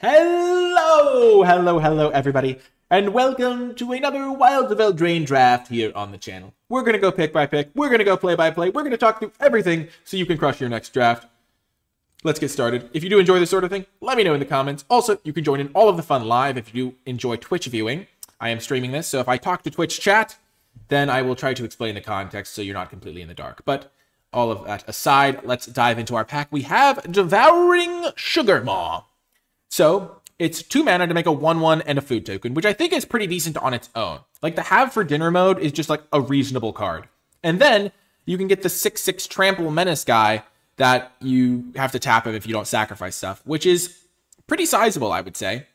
Hello, everybody, and welcome to another Wilds of Eldraine draft here on the channel. We're going to go pick by pick, we're going to go play by play, we're going to talk through everything so you can crush your next draft. Let's get started. If you do enjoy this sort of thing, let me know in the comments. Also, you can join in all of the fun live if you do enjoy Twitch viewing. I am streaming this, so if I talk to Twitch chat, then I will try to explain the context so you're not completely in the dark. But all of that aside, let's dive into our pack. We have Devouring Sugarmaw. So, it's 2 mana to make a 1/1 and a food token, which I think is pretty decent on its own. Like, the Have for Dinner mode is just like a reasonable card. And then, you can get the 6/6 Trample Menace guy that you have to tap him if you don't sacrifice stuff, which is pretty sizable, I would say.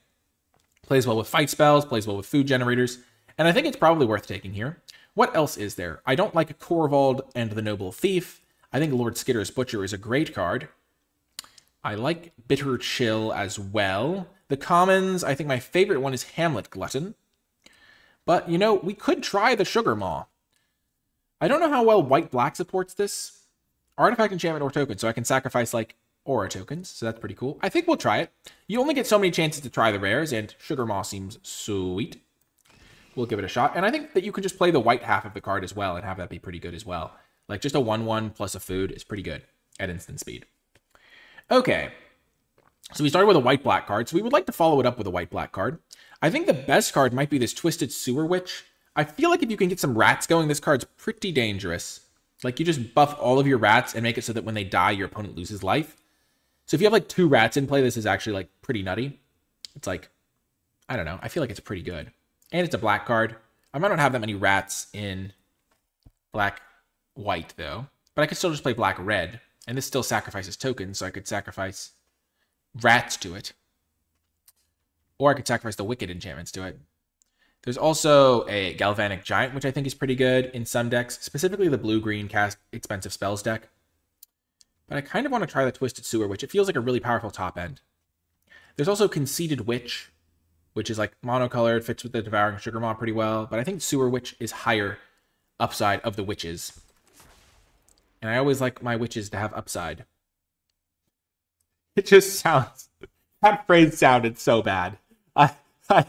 Plays well with fight spells, plays well with food generators, and I think it's probably worth taking here. What else is there? I don't like Korvold and the Noble Thief. I think Lord Skitter's Butcher is a great card. I like Bitter Chill as well. The commons, I think my favorite one is Hamlet Glutton. But, you know, we could try the Sugarmaw. I don't know how well white-black supports this. Artifact, enchantment, or token, so I can sacrifice, like, aura tokens, so that's pretty cool. I think we'll try it. You only get so many chances to try the rares, and Sugarmaw seems sweet. We'll give it a shot. And I think that you can just play the white half of the card as well and have that be pretty good as well. Like, just a 1/1 plus a food is pretty good at instant speed. Okay, so we started with a white-black card, so we would like to follow it up with a white-black card. I think the best card might be this Twisted Sewer Witch. I feel like if you can get some rats going, this card's pretty dangerous. Like, you just buff all of your rats and make it so that when they die, your opponent loses life. So if you have, like, 2 rats in play, this is actually, like, pretty nutty. It's like, I don't know, I feel like it's pretty good. And it's a black card. I might not have that many rats in black-white, though. But I could still just play black-red. And this still sacrifices tokens, so I could sacrifice rats to it. Or I could sacrifice the Wicked enchantments to it. There's also a Galvanic Giant, which I think is pretty good in some decks. Specifically the blue-green cast expensive spells deck. But I kind of want to try the Twisted Sewer Witch. It feels like a really powerful top end. There's also Conceited Witch, which is like monocolored, fits with the Devouring Sugarmaw pretty well. But I think Sewer Witch is higher upside of the witches. And I always like my witches to have upside. It just sounds... That phrase sounded so bad. I can't...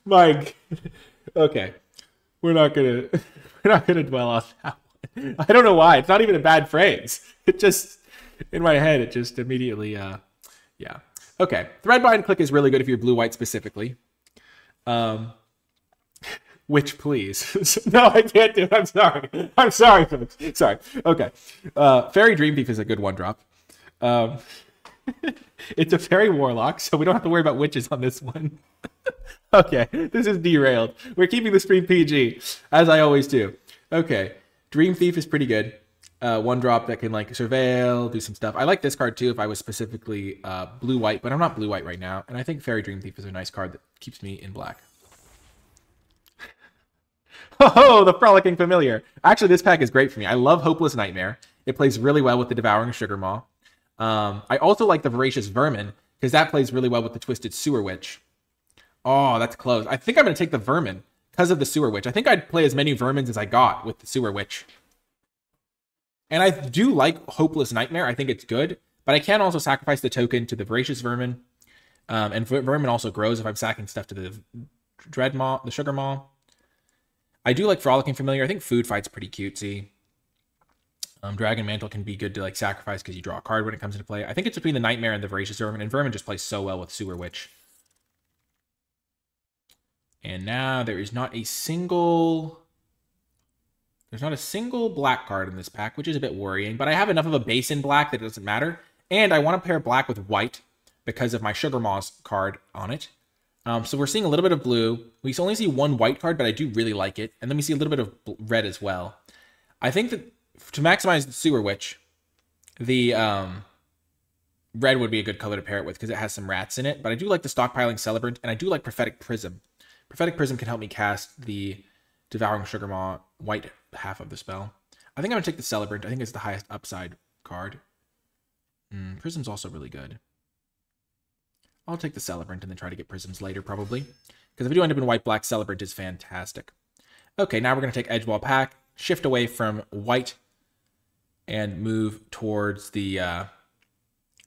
Mike... Okay. We're not gonna dwell on that one. I don't know why. It's not even a bad phrase. It just... In my head, it just immediately... Yeah. Okay. Threadbind Click is really good if you're blue-white specifically. Which, please. No, I can't do it. I'm sorry. I'm sorry, folks. Sorry. Okay. Fairy Dream Thief is a good 1-drop. It's a Fairy Warlock, so we don't have to worry about witches on this one. Okay. This is derailed. We're keeping the stream PG, as I always do. Okay. Dream Thief is pretty good. 1-drop that can, like, surveil, do some stuff. I like this card, too, if I was specifically blue-white, but I'm not blue-white right now. And I think Fairy Dream Thief is a nice card that keeps me in black. Oh, the Frolicking Familiar. Actually, this pack is great for me. I love Hopeless Nightmare. It plays really well with the Devouring Sugarmaw. I also like the Voracious Vermin, because that plays really well with the Twisted Sewer Witch. Oh, that's close. I think I'm going to take the Vermin because of the Sewer Witch. I think I'd play as many Vermins as I got with the Sewer Witch. And I do like Hopeless Nightmare. I think it's good. But I can also sacrifice the token to the Voracious Vermin. And Vermin also grows if I'm sacking stuff to the Dreadmaw, the Sugarmaw. I do like Frolicking Familiar. I think Food Fight's pretty cutesy. Dragon Mantle can be good to, like, sacrifice because you draw a card when it comes into play. I think it's between the Nightmare and the Voracious Vermin, and Vermin just plays so well with Sewer Witch. And now there is not a single... There's not a single black card in this pack, which is a bit worrying, but I have enough of a base in black that it doesn't matter. And I want to pair black with white because of my Sugarmaw's card on it. So we're seeing a little bit of blue. We only see 1 white card, but I do really like it. And then we see a little bit of red as well. I think that to maximize the Sewer Witch, the red would be a good color to pair it with because it has some rats in it. But I do like the Stockpiling Celebrant, and I do like Prophetic Prism. Prophetic Prism can help me cast the Devouring Sugarmaw white half of the spell. I think I'm going to take the Celebrant. I think it's the highest upside card. Prism's also really good. I'll take the Celebrant and then try to get Prisms later, probably. Because if we do end up in white-black, Celebrant is fantastic. Okay, now we're going to take Edgewall Pack, shift away from white, and move towards the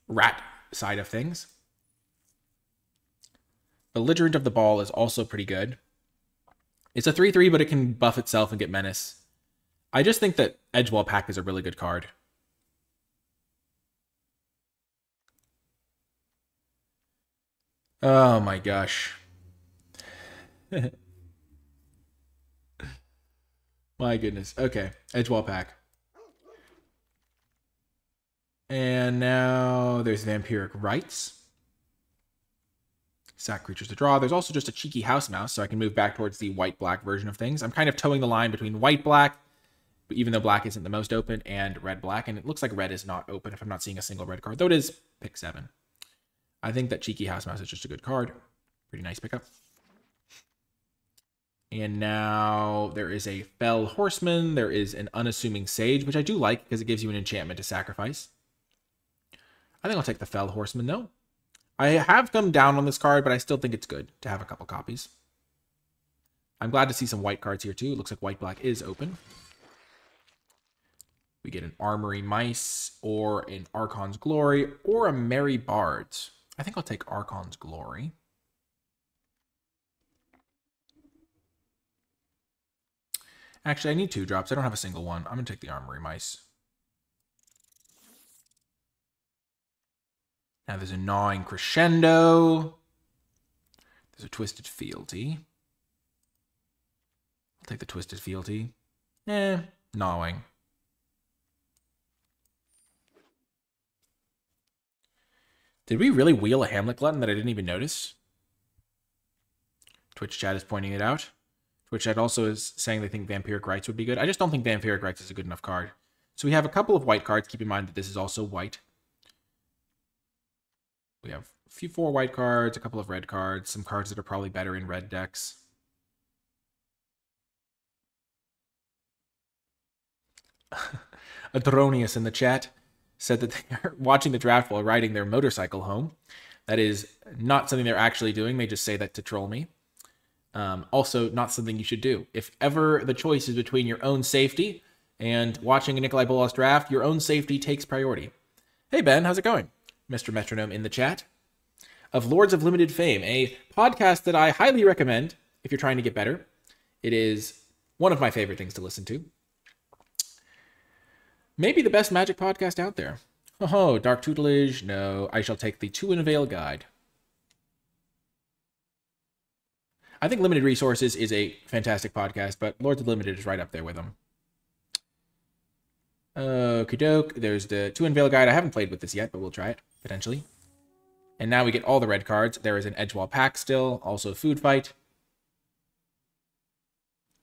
rat side of things. Belligerent of the Ball is also pretty good. It's a 3/3, but it can buff itself and get Menace. I just think that Edgewall Pact is a really good card. Oh my gosh. My goodness. Okay, Edgewall Pact. And now there's Vampiric Rites. Sack creatures to draw. There's also just a cheeky House Mouse, so I can move back towards the white-black version of things. I'm kind of towing the line between white-black, even though black isn't the most open, and red-black. And it looks like red is not open if I'm not seeing a single red card, though it is pick 7. I think that cheeky House Mouse is just a good card. Pretty nice pickup. And now there is a Fell Horseman. There is an Unassuming Sage, which I do like because it gives you an enchantment to sacrifice. I think I'll take the Fell Horseman, though. I have come down on this card, but I still think it's good to have a couple copies. I'm glad to see some white cards here, too. It looks like white-black is open. We get an Armory Mice, or an Archon's Glory, or a Merry Bards. I think I'll take Archon's Glory. Actually, I need 2 drops. I don't have a single one. I'm going to take the Armory Mice. Now there's a Gnawing Crescendo. There's a Twisted Fealty. I'll take the Twisted Fealty. Gnawing. Did we really wheel a Hamlet Glutton that I didn't even notice? Twitch chat is pointing it out. Twitch chat also is saying they think Vampiric Rites would be good. I just don't think Vampiric Rites is a good enough card. So we have a couple of white cards. Keep in mind that this is also white. We have a few 4 white cards, a couple of red cards, some cards that are probably better in red decks. Adronius in the chat said that they are watching the draft while riding their motorcycle home. That is not something they're actually doing. They just say that to troll me. Also, not something you should do. If ever the choice is between your own safety and watching a NicolaiBolas draft, your own safety takes priority. Hey, Ben, how's it going? Mr. Metronome in the chat. Of Lords of Limited Fame, a podcast that I highly recommend if you're trying to get better. It is one of my favorite things to listen to. Maybe the best Magic podcast out there. Oh, Dark Tutelage. No, I shall take the Two in Veil Guide. I think Limited Resources is a fantastic podcast, but Lords of Limited is right up there with them. Okie doke. There's the Two in Veil Guide. I haven't played with this yet, but we'll try it, potentially. And now we get all the red cards. There is an Edgewall Pact still, also Food Fight.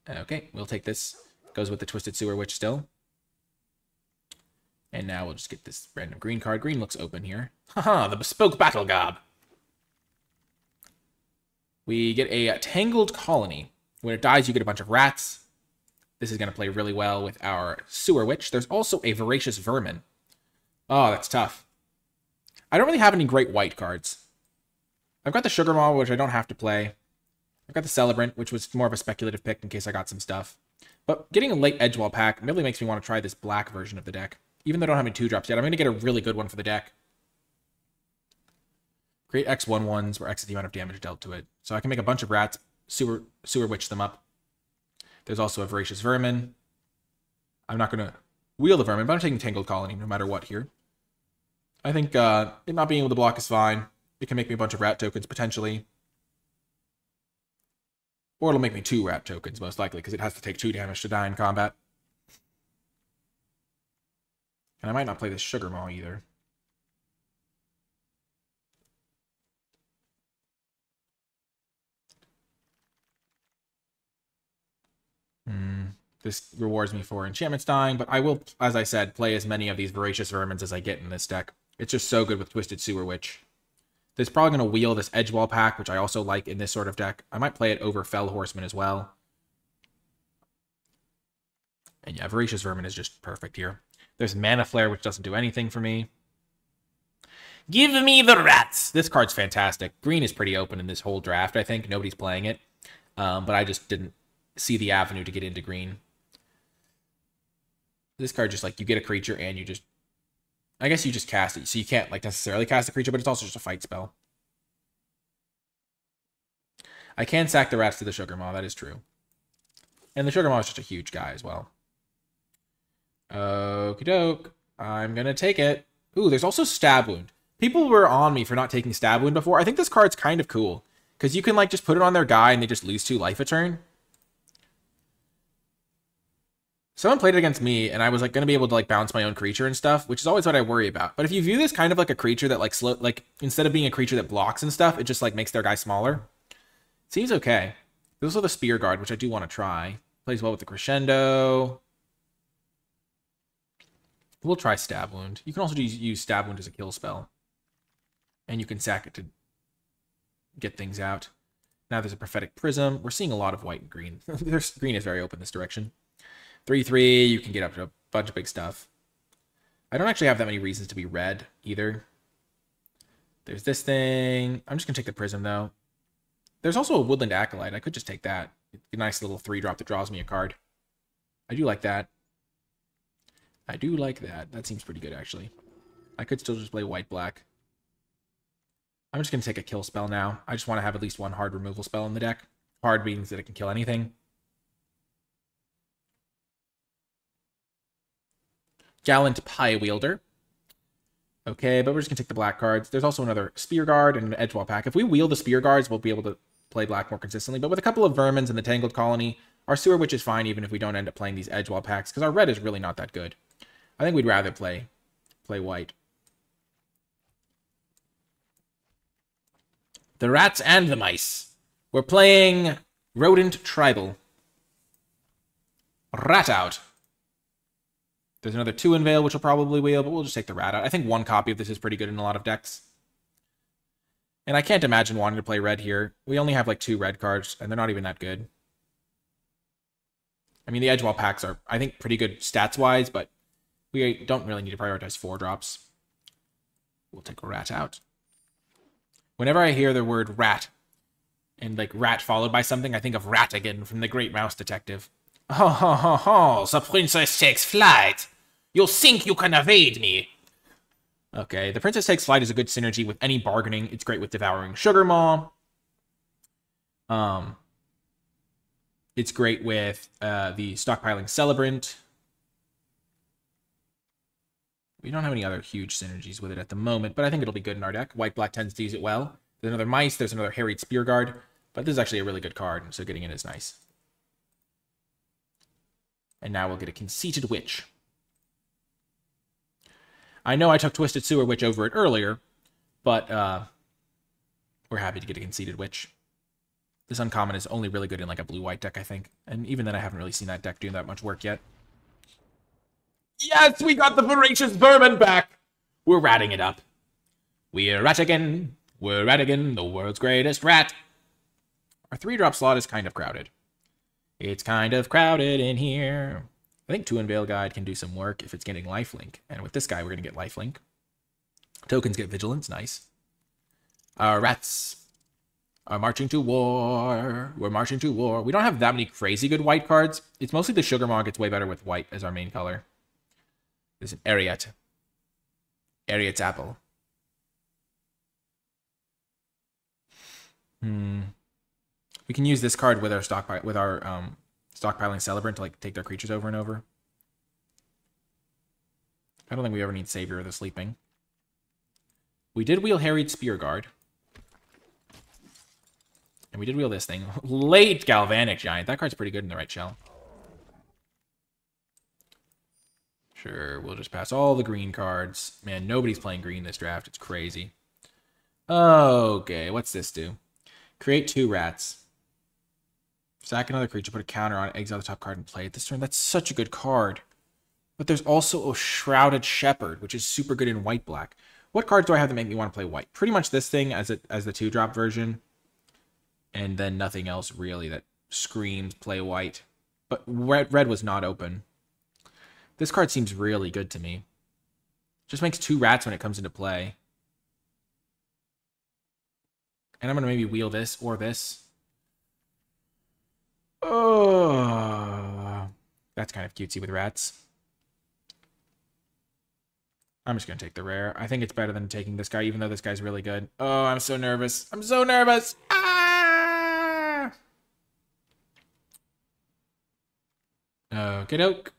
Okay, we'll take this. Goes with the Twisted Sewer Witch still. And now we'll just get this random green card. Green looks open here. Haha, the Bespoke Battle Gob. We get a Tangled Colony. When it dies, you get a bunch of rats. This is going to play really well with our Sewer Witch. There's also a Voracious Vermin. Oh, that's tough. I don't really have any great white cards. I've got the Sugar Maw, which I don't have to play. I've got the Celebrant, which was more of a speculative pick in case I got some stuff. But getting a late Edgewall Pact really makes me want to try this black version of the deck. Even though I don't have any 2-drops yet, I'm going to get a really good one for the deck. Create X1/1s where X is the amount of damage dealt to it. So I can make a bunch of rats, sewer witch them up. There's also a Voracious Vermin. I'm not going to wheel the Vermin, but I'm taking Tangled Colony no matter what here. I think it not being able to block is fine. It can make me a bunch of rat tokens, potentially. Or it'll make me 2 rat tokens, most likely, because it has to take 2 damage to die in combat. And I might not play this Sugar Maw either. This rewards me for enchantments dying, but I will, as I said, play as many of these Voracious Vermins as I get in this deck. It's just so good with Twisted Sewer Witch. There's probably going to wheel this Edgewall Pact, which I also like in this sort of deck. I might play it over Fell Horseman as well. And yeah, Voracious Vermin is just perfect here. There's Mana Flare, which doesn't do anything for me. Give me the rats! This card's fantastic. Green is pretty open in this whole draft, I think. Nobody's playing it. But I just didn't see the avenue to get into green. This card just, like, you get a creature and you just I guess you just cast it, so you can't like necessarily cast the creature, but it's also just a fight spell. I can sack the rats to the Sugar Maw, that is true. And the Sugar Maw is just a huge guy as well. Okie doke. I'm gonna take it. Ooh, there's also Stab Wound. People were on me for not taking Stab Wound before. I think this card's kind of cool. Because you can like just put it on their guy and they just lose 2 life a turn. Someone played it against me, and I was like going to be able to like bounce my own creature and stuff, which is always what I worry about. But if you view this kind of like a creature that like instead of being a creature that blocks and stuff, it just like makes their guy smaller. Seems okay. There's also the Spear Guard, which I do want to try. Plays well with the Crescendo. We'll try Stab Wound. You can also use Stab Wound as a kill spell. And you can sack it to get things out. Now there's a Prophetic Prism. We're seeing a lot of white and green. Green is very open this direction. 3/3, you can get up to a bunch of big stuff. I don't actually have that many reasons to be red either. There's this thing. I'm just going to take the Prism, though. There's also a Woodland Acolyte. I could just take that. It's a nice little 3-drop that draws me a card. I do like that. I do like that. That seems pretty good, actually. I could still just play white-black. I'm just going to take a kill spell now. I just want to have at least one hard removal spell in the deck. Hard means that it can kill anything. Gallant Pie Wielder. Okay, but we're just going to take the black cards. There's also another Spear Guard and an Edgewall pack. If we wheel the Spear Guards, we'll be able to play black more consistently. But with a couple of Vermins and the Tangled Colony, our Sewer Witch is fine even if we don't end up playing these Edgewall packs, because our red is really not that good. I think we'd rather play white. The Rats and the Mice. We're playing Rodent Tribal. Rat out. There's another 2 Unveil, which will probably wheel, but we'll just take the Rat out. I think 1 copy of this is pretty good in a lot of decks. And I can't imagine wanting to play red here. We only have like 2 red cards, and they're not even that good. I mean, the Edgewall packs are, I think, pretty good stats-wise, but we don't really need to prioritize 4-drops. We'll take a Rat out. Whenever I hear the word rat, and like rat followed by something, I think of Ratigan from The Great Mouse Detective. Ho ho ho ho, the princess takes flight. You'll think you can evade me. Okay, the Princess Takes Flight is a good synergy with any bargaining. It's great with Devouring Sugar Maw. It's great with the Stockpiling Celebrant. We don't have any other huge synergies with it at the moment, but I think it'll be good in our deck. White-black tends to use it well. There's another Mice, there's another Harried Spear Guard, but this is actually a really good card, so getting it is nice. And now we'll get a Conceited Witch. I know I took Twisted Sewer Witch over it earlier, but we're happy to get a Conceited Witch. This uncommon is only really good in like a blue-white deck, I think. And even then, I haven't really seen that deck doing that much work yet. Yes, we got the Voracious Vermin back! We're ratting it up. We're Ratigan. We're Ratigan, the world's greatest rat. Our 3-drop slot is kind of crowded. It's kind of crowded in here. I think 2 Unveil Guide can do some work if it's getting Lifelink. And with this guy, we're going to get Lifelink. Tokens get Vigilance, nice. Our rats are marching to war. We're marching to war. We don't have that many crazy good white cards. It's mostly the Sugar Maw gets way better with white as our main color. There's an Ariat. Ariat's Apple. We can use this card with our stockpiling Celebrant to like take their creatures over and over. I don't think we ever need Savior of the Sleeping. We did wheel Harried Spear Guard. And we did wheel this thing. Late Galvanic Giant. That card's pretty good in the right shell. Sure, we'll just pass all the green cards. Man, nobody's playing green this draft. It's crazy. Okay, what's this do? Create 2 rats. Sack another creature, put a counter on it, exile the top card, and play it this turn. That's such a good card. But there's also a Shrouded Shepherd, which is super good in white-black. What cards do I have that make me want to play white? Pretty much this thing as the 2-drop version. And then nothing else really that screams play white. But red was not open. This card seems really good to me. Just makes 2 rats when it comes into play. And I'm going to maybe wheel this or this. Oh, that's kind of cutesy with rats. I'm just going to take the rare. I think it's better than taking this guy, even though this guy's really good. Oh, I'm so nervous. I'm so nervous. Ah! Okey-doke.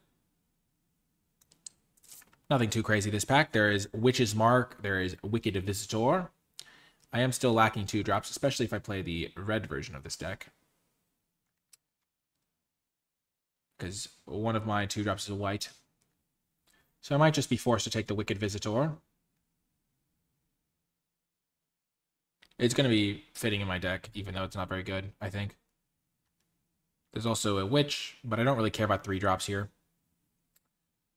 Nothing too crazy this pack. There is Witch's Mark. There is Wicked Visitor. I am still lacking 2-drops, especially if I play the red version of this deck. Because one of my 2-drops is a white. So I might just be forced to take the Wicked Visitor. It's going to be fitting in my deck, even though it's not very good, I think. There's also a Witch, but I don't really care about 3-drops here.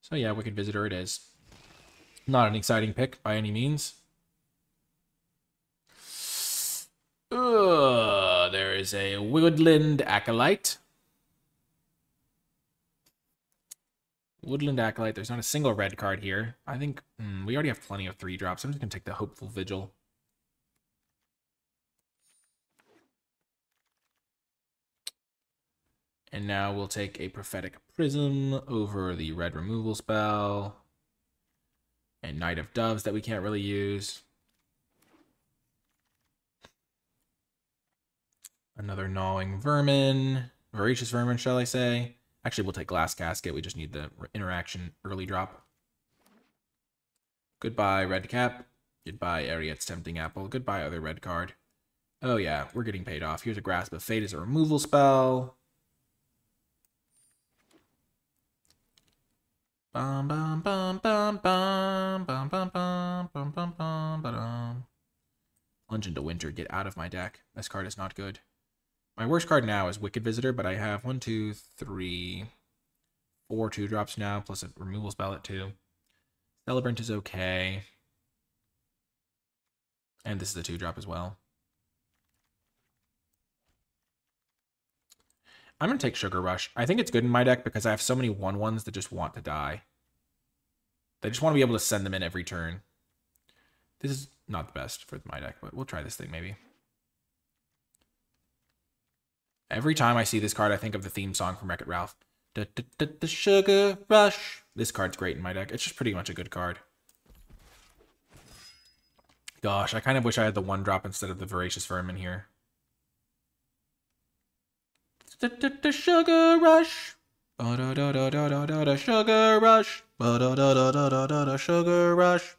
So yeah, Wicked Visitor it is. Not an exciting pick by any means. There is a Woodland Acolyte. Woodland Acolyte. There's not a single red card here. I think we already have plenty of 3-drops. I'm just going to take the Hopeful Vigil. And now we'll take a Prophetic Prism over the red removal spell. And Knight of Doves that we can't really use. Another Gnawing Vermin. Voracious Vermin, shall I say. Actually, we'll take Glass Casket. We just need the interaction early drop. Goodbye, Red Cap. Goodbye, Ariet's Tempting Apple. Goodbye, other red card. Oh yeah, we're getting paid off. Here's a Grasp of Fate as a removal spell. Bum bum bum bum bum bum bum bum bum bum bum bum. Plunge into Winter. Get out of my deck. This card is not good. My worst card now is Wicked Visitor, but I have 1, 2, 3, 4 2-drops now, plus a removal spell at 2. Celebrant is okay. And this is a 2-drop as well. I'm going to take Sugar Rush. I think it's good in my deck because I have so many 1/1s that just want to die. They just want to be able to send them in every turn. This is not the best for my deck, but we'll try this thing maybe. Every time I see this card, I think of the theme song from Wreck-It Ralph. The Sugar Rush. This card's great in my deck. It's just pretty much a good card. Gosh, I kind of wish I had the 1-drop instead of the Voracious Vermin here. The Sugar Rush. Sugar Rush. Sugar Rush.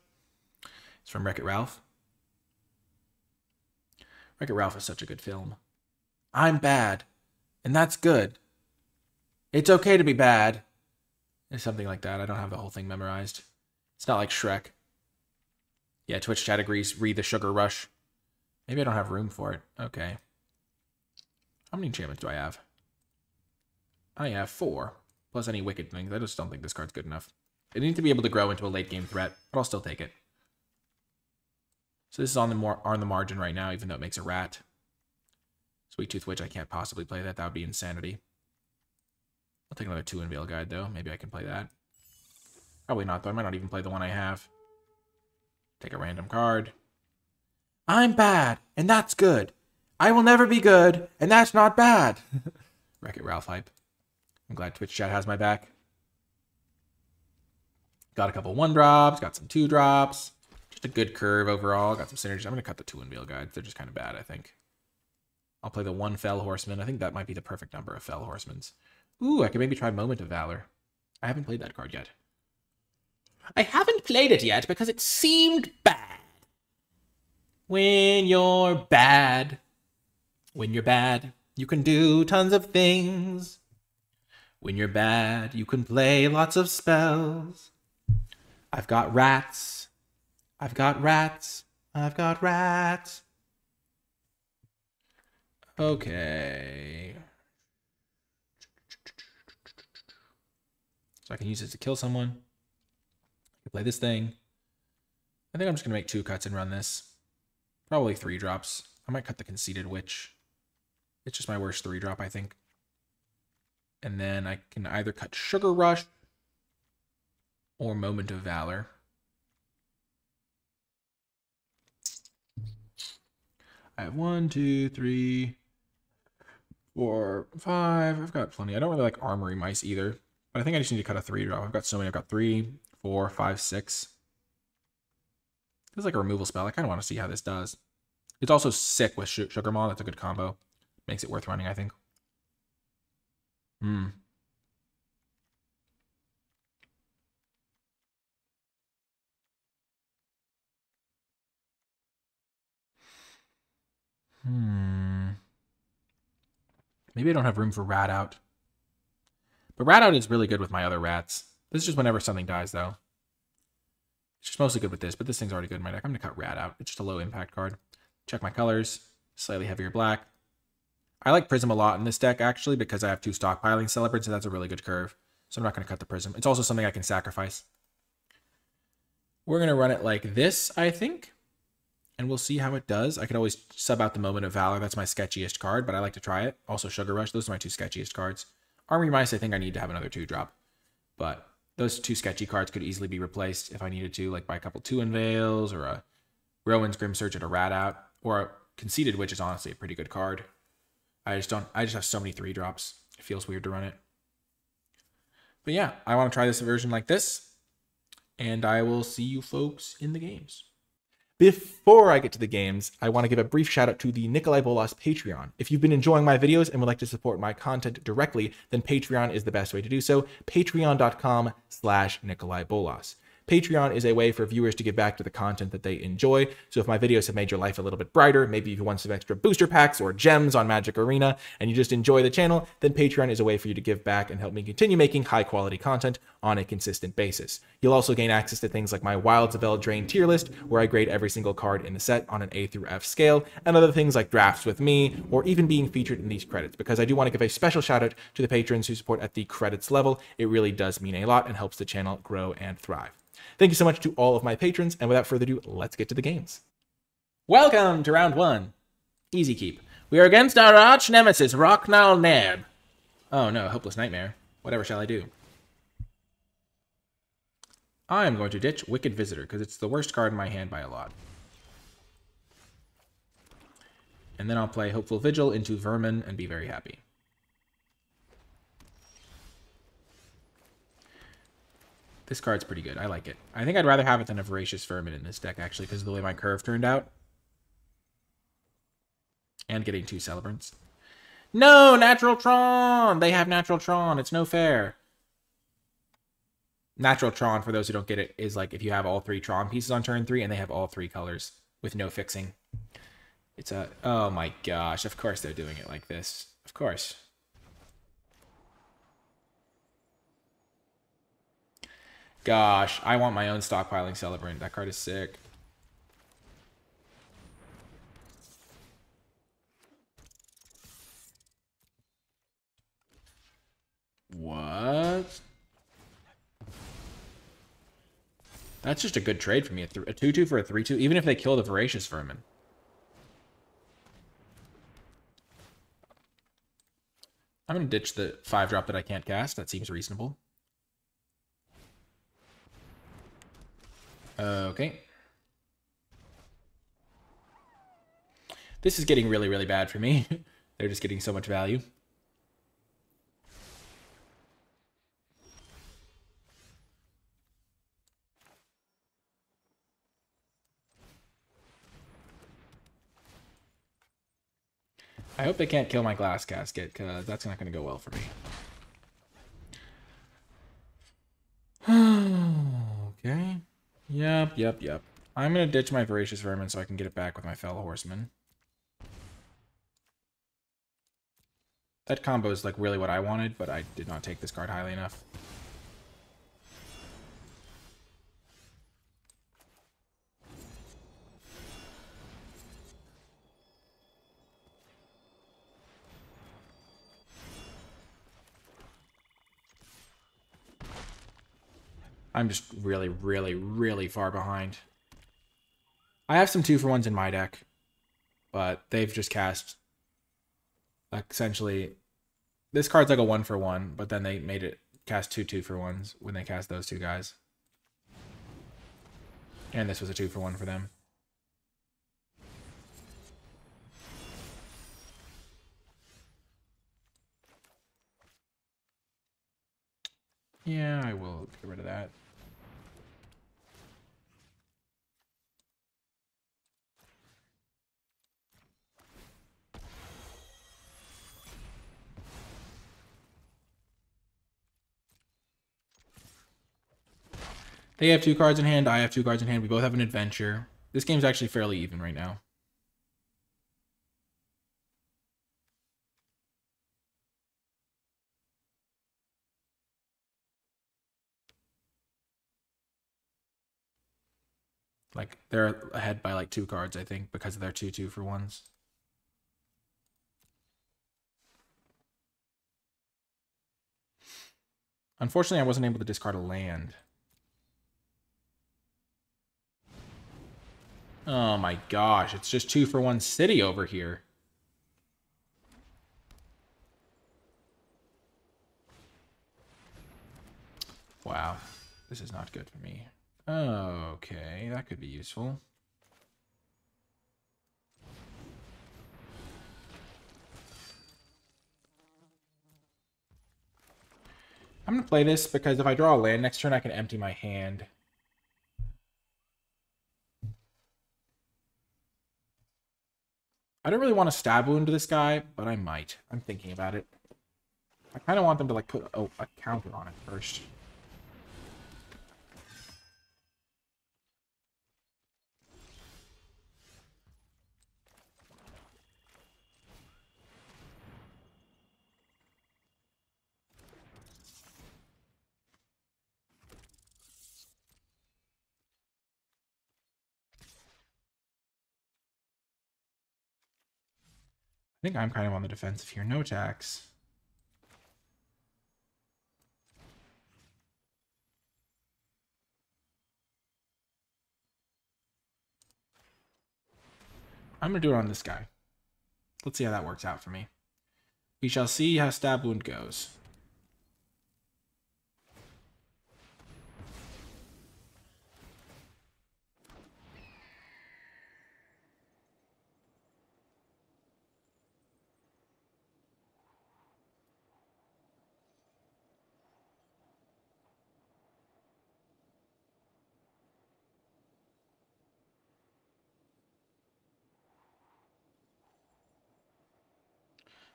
It's from Wreck-It Ralph. Wreck-It Ralph is such a good film. I'm bad, and that's good. It's okay to be bad. It's something like that. I don't have the whole thing memorized. It's not like Shrek. Yeah, Twitch chat agrees. Read the Sugar Rush. Maybe I don't have room for it. Okay. How many enchantments do I have? I have 4. Plus any wicked things. I just don't think this card's good enough. It needs to be able to grow into a late game threat, but I'll still take it. So this is on the margin right now, even though it makes a rat. Sweet Tooth Witch, I can't possibly play that. That would be insanity. I'll take another 2 Unveil Guide, though. Maybe I can play that. Probably not, though. I might not even play the one I have. Take a random card. I'm bad, and that's good. I will never be good, and that's not bad. Wreck-It Ralph hype. I'm glad Twitch chat has my back. Got a couple 1-drops, got some 2-drops. Just a good curve overall. Got some synergies. I'm going to cut the 2 Unveil Guides. They're just kind of bad, I think. I'll play the 1 Fell Horseman. I think that might be the perfect number of Fell Horsemans. Ooh, I could maybe try Moment of Valor. I haven't played that card yet. I haven't played it yet because it seemed bad. When you're bad. When you're bad, you can do tons of things. When you're bad, you can play lots of spells. I've got rats. I've got rats. I've got rats. Okay. So I can use it to kill someone. I can play this thing. I think I'm just going to make 2 cuts and run this. Probably 3-drops. I might cut the Conceited Witch. It's just my worst 3-drop, I think. And then I can either cut Sugar Rush or Moment of Valor. I have 1, 2, 3, 4, 5. I've got plenty. I don't really like Armory Mice either. But I think I just need to cut a 3-drop. I've got so many. I've got 3, 4, 5, 6. This is like a removal spell. I kind of want to see how this does. It's also sick with Sugar Maw. That's a good combo. Makes it worth running, I think. Maybe I don't have room for Rat Out. But Rat Out is really good with my other rats. This is just whenever something dies, though. It's just mostly good with this, but this thing's already good in my deck. I'm going to cut Rat Out. It's just a low impact card. Check my colors. Slightly heavier black. I like Prism a lot in this deck, actually, because I have 2 stockpiling Celebrants, so that's a really good curve. So I'm not going to cut the Prism. It's also something I can sacrifice. We're going to run it like this, I think. And we'll see how it does. I could always sub out the Moment of Valor. That's my sketchiest card, but I like to try it. Also Sugar Rush. Those are my 2 sketchiest cards. Army Mice, I think I need to have another 2-drop. But those 2 sketchy cards could easily be replaced if I needed to, like by a couple 2 Unveils or a Rowan's Grim Search and a Rat Out. Or a Conceited Witch is honestly a pretty good card. I just have so many 3-drops. It feels weird to run it. But yeah, I want to try this version like this. And I will see you folks in the games. Before I get to the games, I want to give a brief shout out to the NicolaiBolas Patreon. If you've been enjoying my videos and would like to support my content directly, then Patreon is the best way to do so. Patreon.com/NicolaiBolas. Patreon is a way for viewers to give back to the content that they enjoy. So if my videos have made your life a little bit brighter, maybe if you want some extra booster packs or gems on Magic Arena, and you just enjoy the channel, then Patreon is a way for you to give back and help me continue making high quality content on a consistent basis. You'll also gain access to things like my Wilds of Eldraine tier list, where I grade every single card in the set on an A through F scale, and other things like drafts with me, or even being featured in these credits, because I do want to give a special shout out to the patrons who support at the credits level. It really does mean a lot and helps the channel grow and thrive. Thank you so much to all of my patrons, and without further ado, let's get to the games. Welcome to round 1. Easy keep. We are against our arch nemesis, Rocknall Neb. Oh no, Hopeless Nightmare. Whatever shall I do? I am going to ditch Wicked Visitor, because it's the worst card in my hand by a lot. And then I'll play Hopeful Vigil into Vermin and be very happy. This card's pretty good. I like it. I think I'd rather have it than a Voracious Vermin in this deck, actually, because of the way my curve turned out. And getting 2 Celebrants. No! Natural Tron! They have Natural Tron. It's no fair. Natural Tron, for those who don't get it, is like if you have all 3 Tron pieces on turn 3 and they have all 3 colors with no fixing. It's a... Oh my gosh. Of course they're doing it like this. Of course. Gosh, I want my own stockpiling Celebrant. That card is sick. What? That's just a good trade for me. A 2-2 for a 3-2, even if they kill the Voracious Vermin. I'm going to ditch the 5-drop that I can't cast. That seems reasonable. Okay. This is getting really, really bad for me. They're just getting so much value. I hope they can't kill my Glass Casket, because that's not going to go well for me. Okay. Yep. I'm going to ditch my Voracious Vermin so I can get it back with my Fellow Horseman. That combo is like really what I wanted, but I did not take this card highly enough. I'm just really, really, really far behind. I have some 2-for-1s in my deck, but they've just cast... Essentially, this card's like a 1-for-1, but then they made it cast 2 2-for-1s when they cast those 2 guys. And this was a 2-for-1 for them. Yeah, I will get rid of that. They have 2 cards in hand. I have 2 cards in hand. We both have an adventure. This game's actually fairly even right now. Like, they're ahead by like 2 cards, I think, because of their 2/2 for ones. Unfortunately, I wasn't able to discard a land. Oh my gosh, it's just 2 for 1 city over here. Wow, this is not good for me. Okay, that could be useful. I'm going to play this because if I draw a land next turn, I can empty my hand. I don't really want to stab wound to this guy, but I might. I'm thinking about it. I kind of want them to like put a counter on it first. I think I'm kind of on the defensive here. No attacks. I'm going to do it on this guy. Let's see how that works out for me. We shall see how stab wound goes.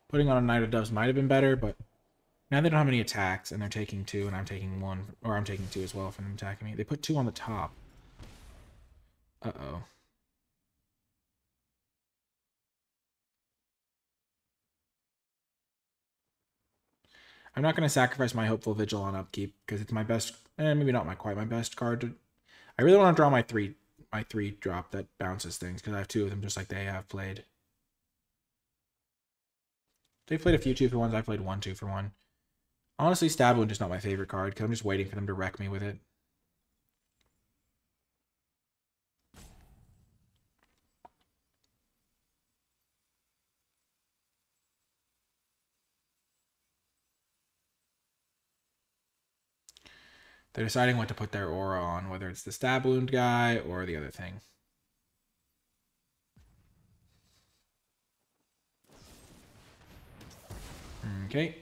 Putting on a Knight of Doves might have been better, but now they don't have any attacks, and they're taking 2, and I'm taking 1, or I'm taking 2 as well from them attacking me. They put 2 on the top. Uh-oh. I'm not going to sacrifice my Hopeful Vigil on upkeep, because it's my best, maybe not quite my best card. I really want to draw my 3 drop that bounces things, because I have 2 of them just like they have played. They've played a few 2 for 1s. I played 1 2 for 1. Honestly, Stab Wound is not my favorite card because I'm just waiting for them to wreck me with it. They're deciding what to put their aura on, whether it's the Stab Wound guy or the other thing. Okay.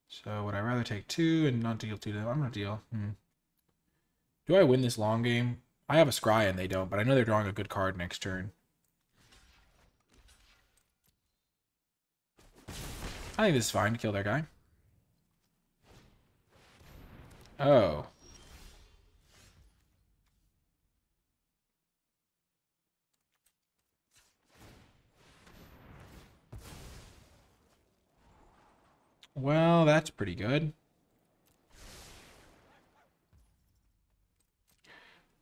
So would I rather take 2 and not deal 2 to them? I'm going to deal. Do I win this long game? I have a Scry and they don't, but I know they're drawing a good card next turn. I think this is fine to kill their guy. Oh. Well, that's pretty good.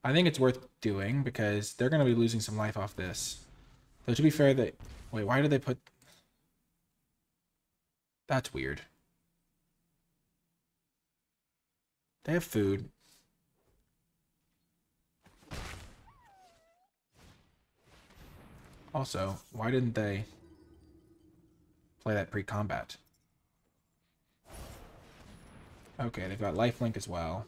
I think it's worth doing because they're going to be losing some life off this. Though to be fair, wait, why did they put... That's weird. They have food. Also, why didn't they play that pre-combat? Okay, they've got lifelink as well.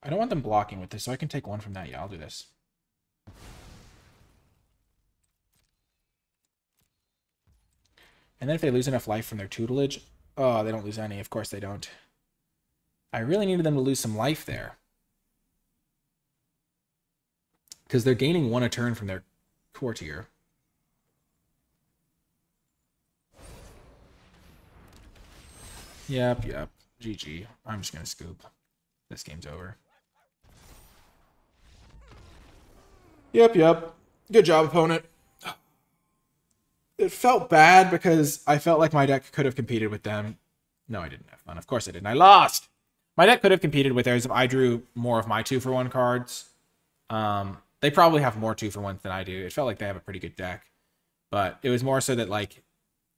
I don't want them blocking with this, so I can take 1 from that. Yeah, I'll do this. And then if they lose enough life from their tutelage, Oh, they don't lose any. Of course they don't. I really needed them to lose some life there. Because they're gaining 1 a turn from their courtier. Yep. GG. I'm just going to scoop. This game's over. Yep. Good job, opponent. It felt bad because I felt like my deck could have competed with them. No, I didn't have fun. Of course I didn't. I lost. My deck could have competed with theirs if I drew more of my 2-for-1 cards. They probably have more 2-for-1s than I do. It felt like they have a pretty good deck. But it was more so that, like,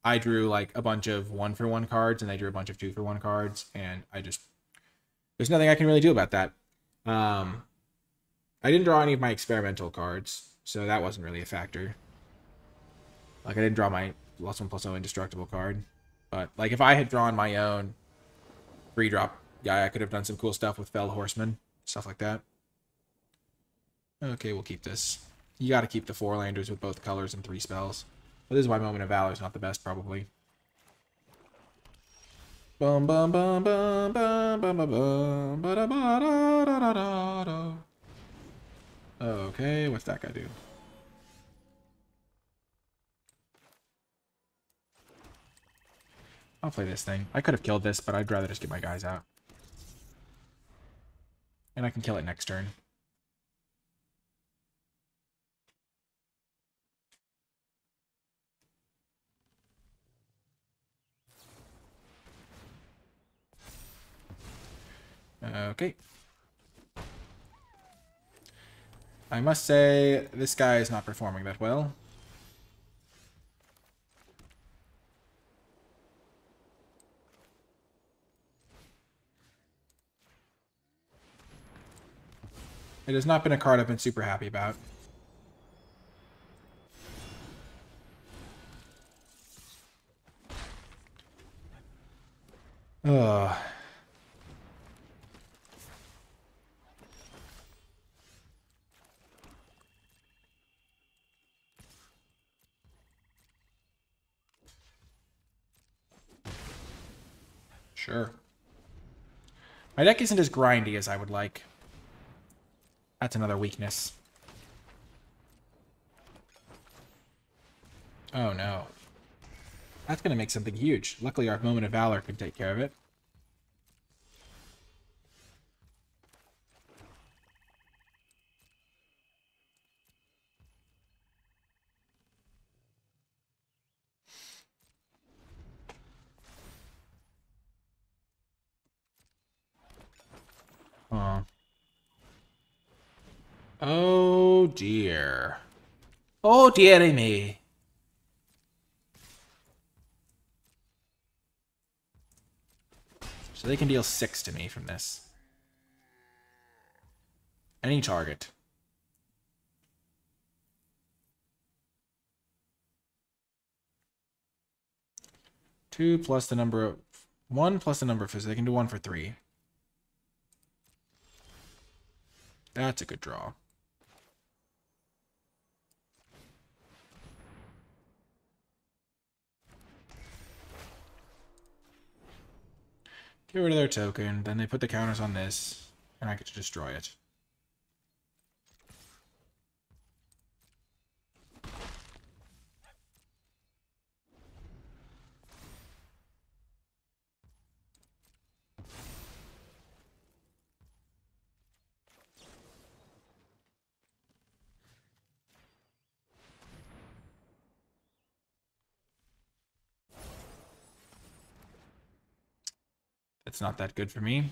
I drew, like, a bunch of 1-for-1 cards, and they drew a bunch of 2-for-1 cards, and there's nothing I can really do about that. I didn't draw any of my experimental cards, so that wasn't really a factor. Like, I didn't draw my +1/+0 indestructible card. But, like, if I had drawn my own 3-drop guy, I could have done some cool stuff with Fell Horseman. Stuff like that. Okay, we'll keep this. You gotta keep the 4-landers with both colors and 3 spells. But this is why Moment of Valor is not the best, probably. Bum bum bum bum bum bum bum bum ba da ba da da da da. Okay, what's that guy do? I'll play this thing. I could have killed this, but I'd rather just get my guys out. And I can kill it next turn. Okay. I must say, this guy is not performing that well. It has not been a card I've been super happy about. Ugh. Sure. My deck isn't as grindy as I would like. That's another weakness. Oh no. That's going to make something huge. Luckily, our Moment of Valor can take care of it. Oh dear. Oh dearie me. So they can deal 6 to me from this. Any target. Two plus the number of... 1 plus the number of... So they can do 1 for 3. That's a good draw. Get rid of their token, then they put the counters on this, and I get to destroy it. It's not that good for me.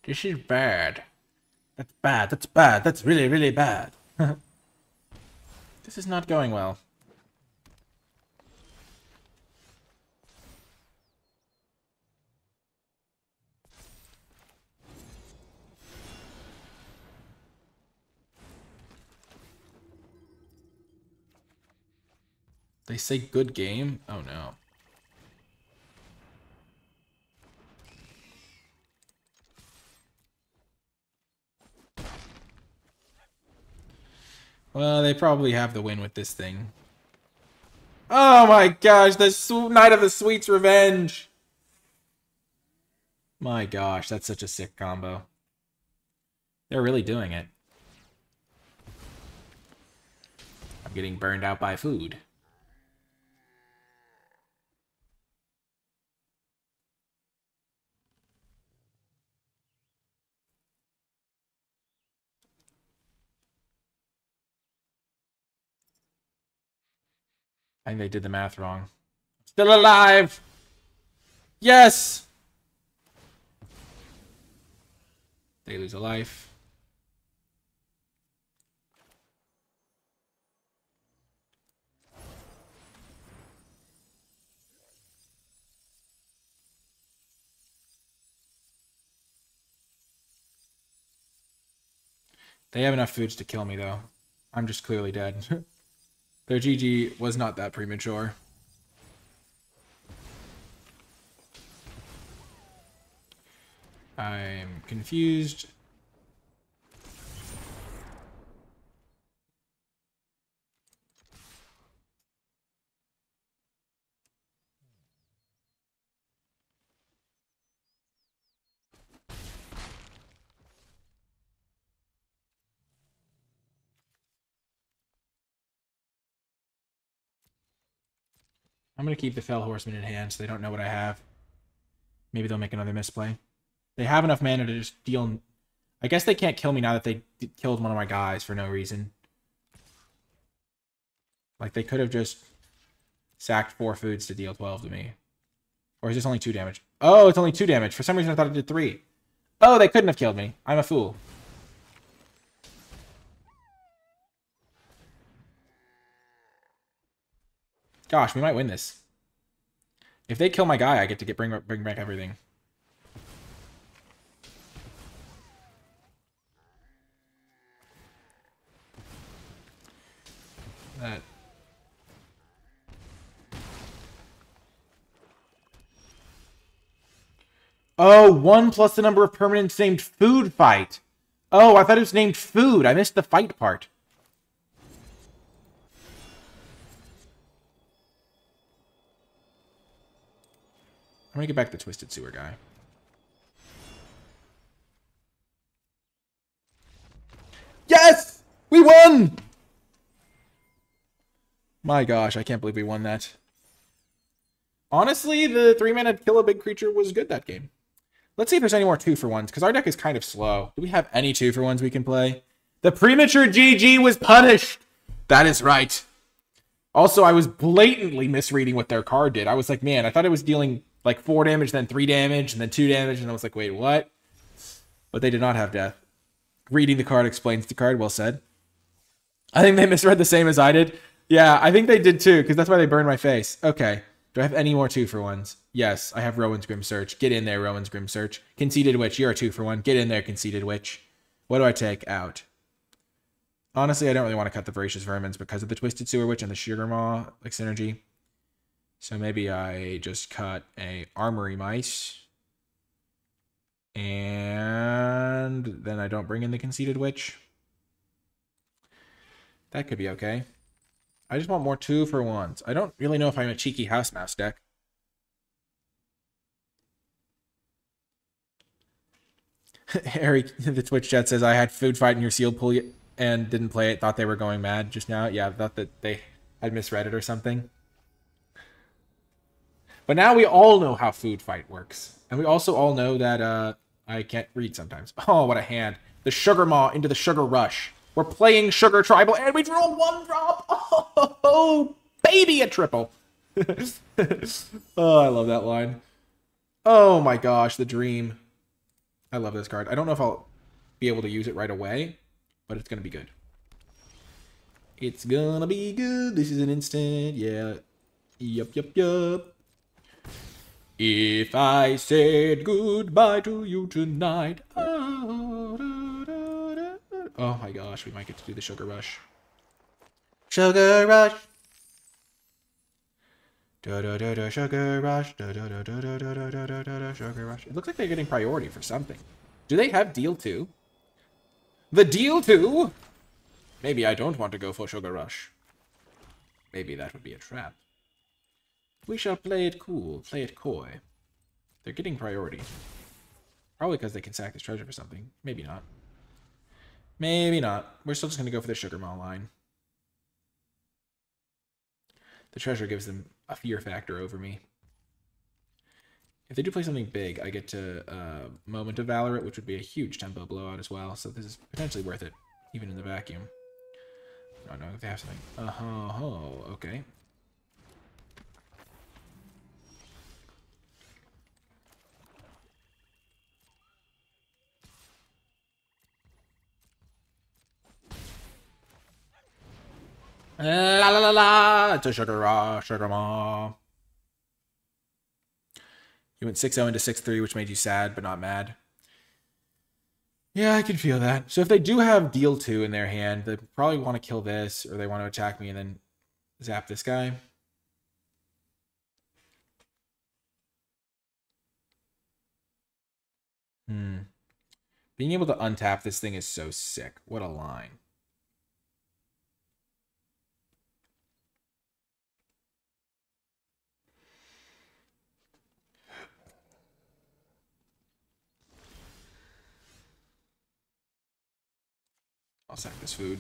This is bad. That's bad. That's bad. That's really, really bad. This is not going well. They say good game? Oh no. Well, they probably have the win with this thing. Oh my gosh, the Night of the Sweet's Revenge! My gosh, that's such a sick combo. They're really doing it. I'm getting burned out by food. I think they did the math wrong. Still alive! Yes! They lose a life. They have enough foods to kill me, though. I'm just clearly dead. Their GG was not that premature. I'm confused. I'm going to keep the Fell Horseman in hand so they don't know what I have. Maybe they'll make another misplay. They have enough mana to just deal... I guess they can't kill me now that they killed one of my guys for no reason. Like, they could have just sacked 4 foods to deal 12 to me. Or is this only 2 damage? Oh, it's only 2 damage. For some reason, I thought it did 3. Oh, they couldn't have killed me. I'm a fool. Gosh, we might win this. If they kill my guy, I get to bring back everything. That. Oh, 1 plus the number of permanents named food fight. Oh, I thought it was named food. I missed the fight part. I'm gonna get back the Twisted Sewer guy. Yes! We won! My gosh, I can't believe we won that. Honestly, the 3-mana kill a big creature was good that game. Let's see if there's any more 2-for-1s, because our deck is kind of slow. Do we have any 2-for-1s we can play? The premature GG was punished! That is right. Also, I was blatantly misreading what their card did. I was like, man, I thought it was dealing like 4 damage, then 3 damage, and then 2 damage, and I was like, wait, what? But they did not have death. Reading the card explains the card, well said. I think they misread the same as I did. Yeah, I think they did too, because that's why they burned my face. Okay. Do I have any more 2-for-1s? Yes, I have Rowan's Grim Search. Get in there, Rowan's Grim Search. Conceited Witch, you're a 2-for-1. Get in there, Conceited Witch. What do I take out? Honestly, I don't really want to cut the Voracious Vermins because of the Twisted Sewer Witch and the Sugar Maw like synergy. So maybe I just cut a Armory Mice. And then I don't bring in the Conceited Witch. That could be okay. I just want more 2-for-1s. I don't really know if I'm a cheeky House Mouse deck. Harry, the Twitch chat says, I had food fight in your sealed pool and didn't play it. Thought they were going mad just now. Yeah, I thought that they had misread it or something. But now we all know how food fight works. And we also all know that I can't read sometimes. Oh, what a hand. The Sugar Maw into the Sugar Rush. We're playing Sugar Tribal, and we draw 1 drop. Oh, baby, a triple. Oh, I love that line. Oh my gosh, the dream. I love this card. I don't know if I'll be able to use it right away, but it's going to be good. It's gonna be good. This is an instant. Yeah. Yup. If I said goodbye to you tonight. Oh my gosh, we might get to do the Sugar Rush. Sugar Rush. Sugar Rush. Sugar Rush. It looks like they're getting priority for something. Do they have deal 2? The deal 2? Maybe I don't want to go for Sugar Rush. Maybe that would be a trap. We shall play it cool, play it coy. They're getting priority. Probably because they can sack this treasure for something. Maybe not. Maybe not. We're still just going to go for the Sugar Maw line. The treasure gives them a fear factor over me. If they do play something big, I get to Moment of Valor it, which would be a huge tempo blowout as well. So this is potentially worth it, even in the vacuum. Oh no, they have something. Oh, okay. La la la la! It's a Sugar Maw. You went 6-0 into 6-3, which made you sad, but not mad. Yeah, I can feel that. So if they do have deal 2 in their hand, they probably want to kill this, or they want to attack me and then zap this guy. Being able to untap this thing is so sick. What a line. I'll sack this food.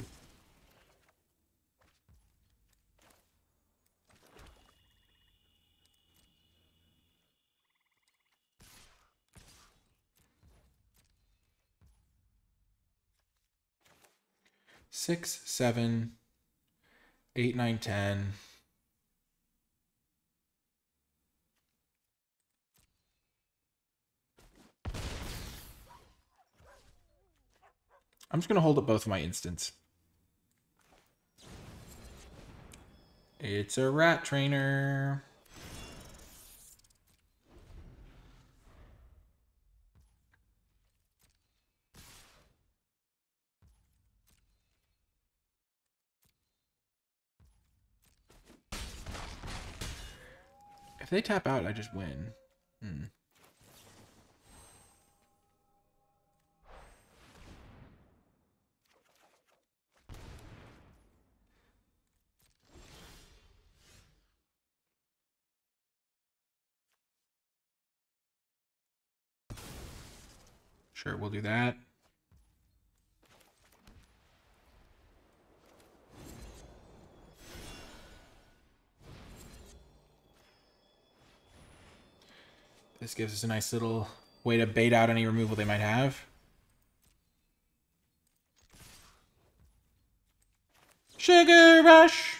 Six, 7, 8, 9, 10. I'm just going to hold up both of my instants. It's a rat trainer. If they tap out, I just win. Sure, we'll do that. This gives us a nice little way to bait out any removal they might have. Sugar Rush!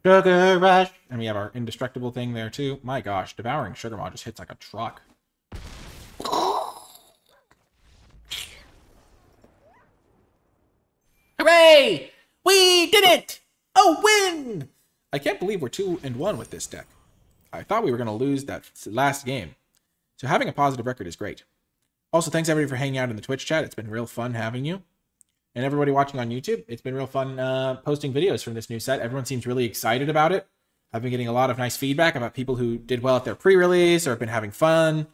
Sugar Rush! And we have our indestructible thing there too. My gosh, Devouring Sugar Maw just hits like a truck. Hooray! We did it! A win! I can't believe we're 2-1 with this deck. I thought we were going to lose that last game. So having a positive record is great. Also, thanks everybody for hanging out in the Twitch chat. It's been real fun having you. And everybody watching on YouTube, it's been real fun posting videos from this new set. Everyone seems really excited about it. I've been getting a lot of nice feedback about people who did well at their pre-release or have been having fun.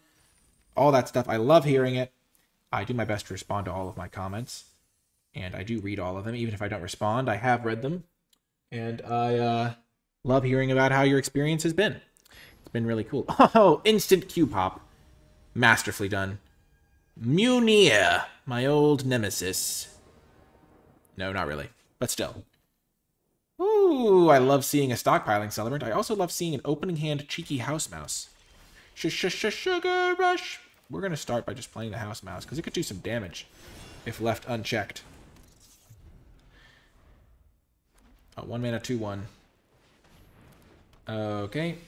All that stuff. I love hearing it. I do my best to respond to all of my comments. And I do read all of them. Even if I don't respond, I have read them. And I love hearing about how your experience has been. It's been really cool. Oh, instant Q-pop. Masterfully done. Munir, my old nemesis. No, not really. But still. Ooh, I love seeing a stockpiling celebrant. I also love seeing an opening hand cheeky house mouse. Sugar Rush. We're going to start by just playing the house mouse, because it could do some damage if left unchecked. Oh, 1 mana, 2/1. Okay.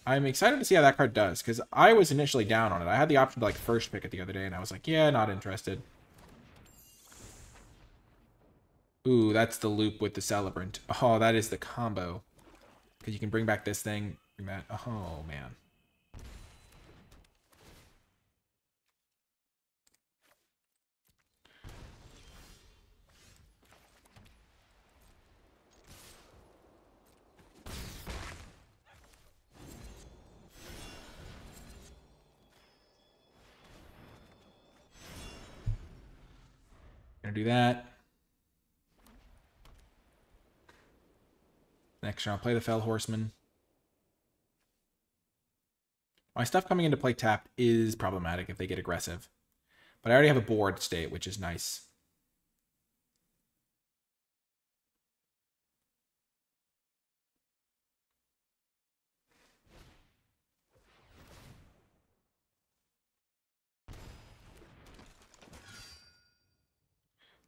I'm excited to see how that card does, because I was initially down on it. I had the option to, like, first pick it the other day, and I was like, yeah, not interested. Ooh, that's the loop with the Celebrant. Oh, that is the combo. Because you can bring back this thing, bring that. Oh, man. Gonna do that. Next turn, I'll play the Fell Horseman. My stuff coming into play tapped is problematic if they get aggressive. But I already have a board state, which is nice.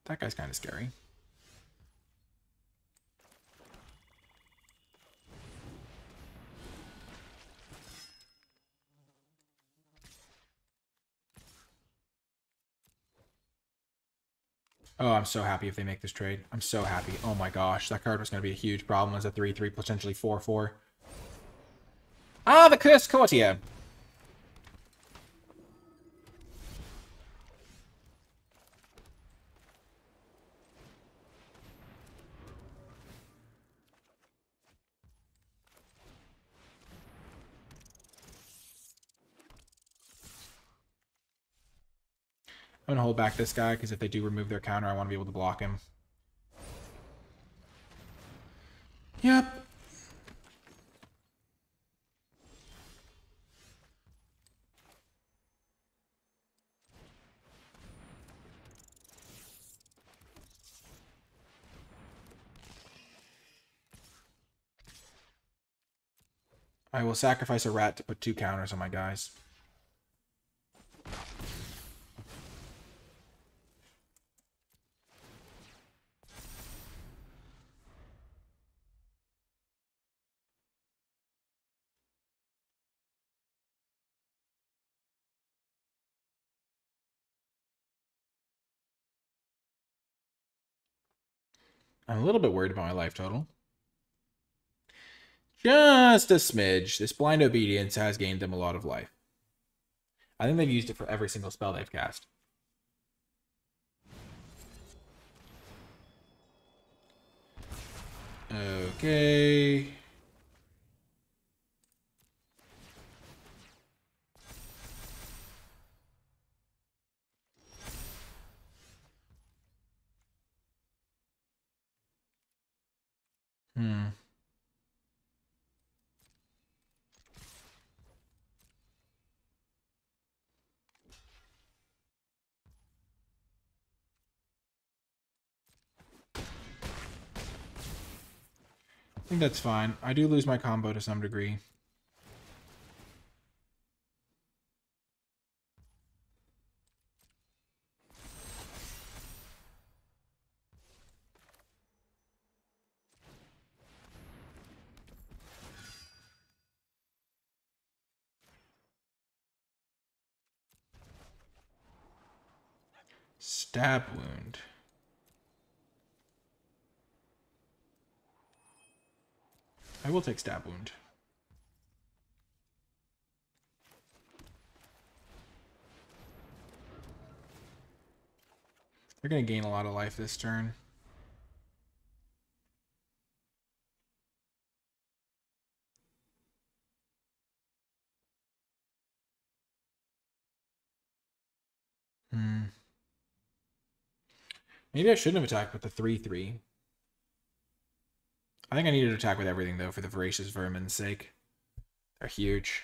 That guy's kind of scary. Oh, I'm so happy if they make this trade. I'm so happy. Oh my gosh, that card was going to be a huge problem as a 3/3, potentially 4/4. Ah, the Cursed Courtier. I'm going to hold back this guy, because if they do remove their counter, I want to be able to block him. Yep. I will sacrifice a rat to put 2 counters on my guys. I'm a little bit worried about my life total. Just a smidge. This Blind Obedience has gained them a lot of life. I think they've used it for every single spell they've cast. Okay. I think that's fine. I do lose my combo to some degree. Stab wound. I will take stab wound. They're going to gain a lot of life this turn. Maybe I shouldn't have attacked with the 3/3. I think I needed to attack with everything, though, for the Voracious Vermin's sake. They're huge.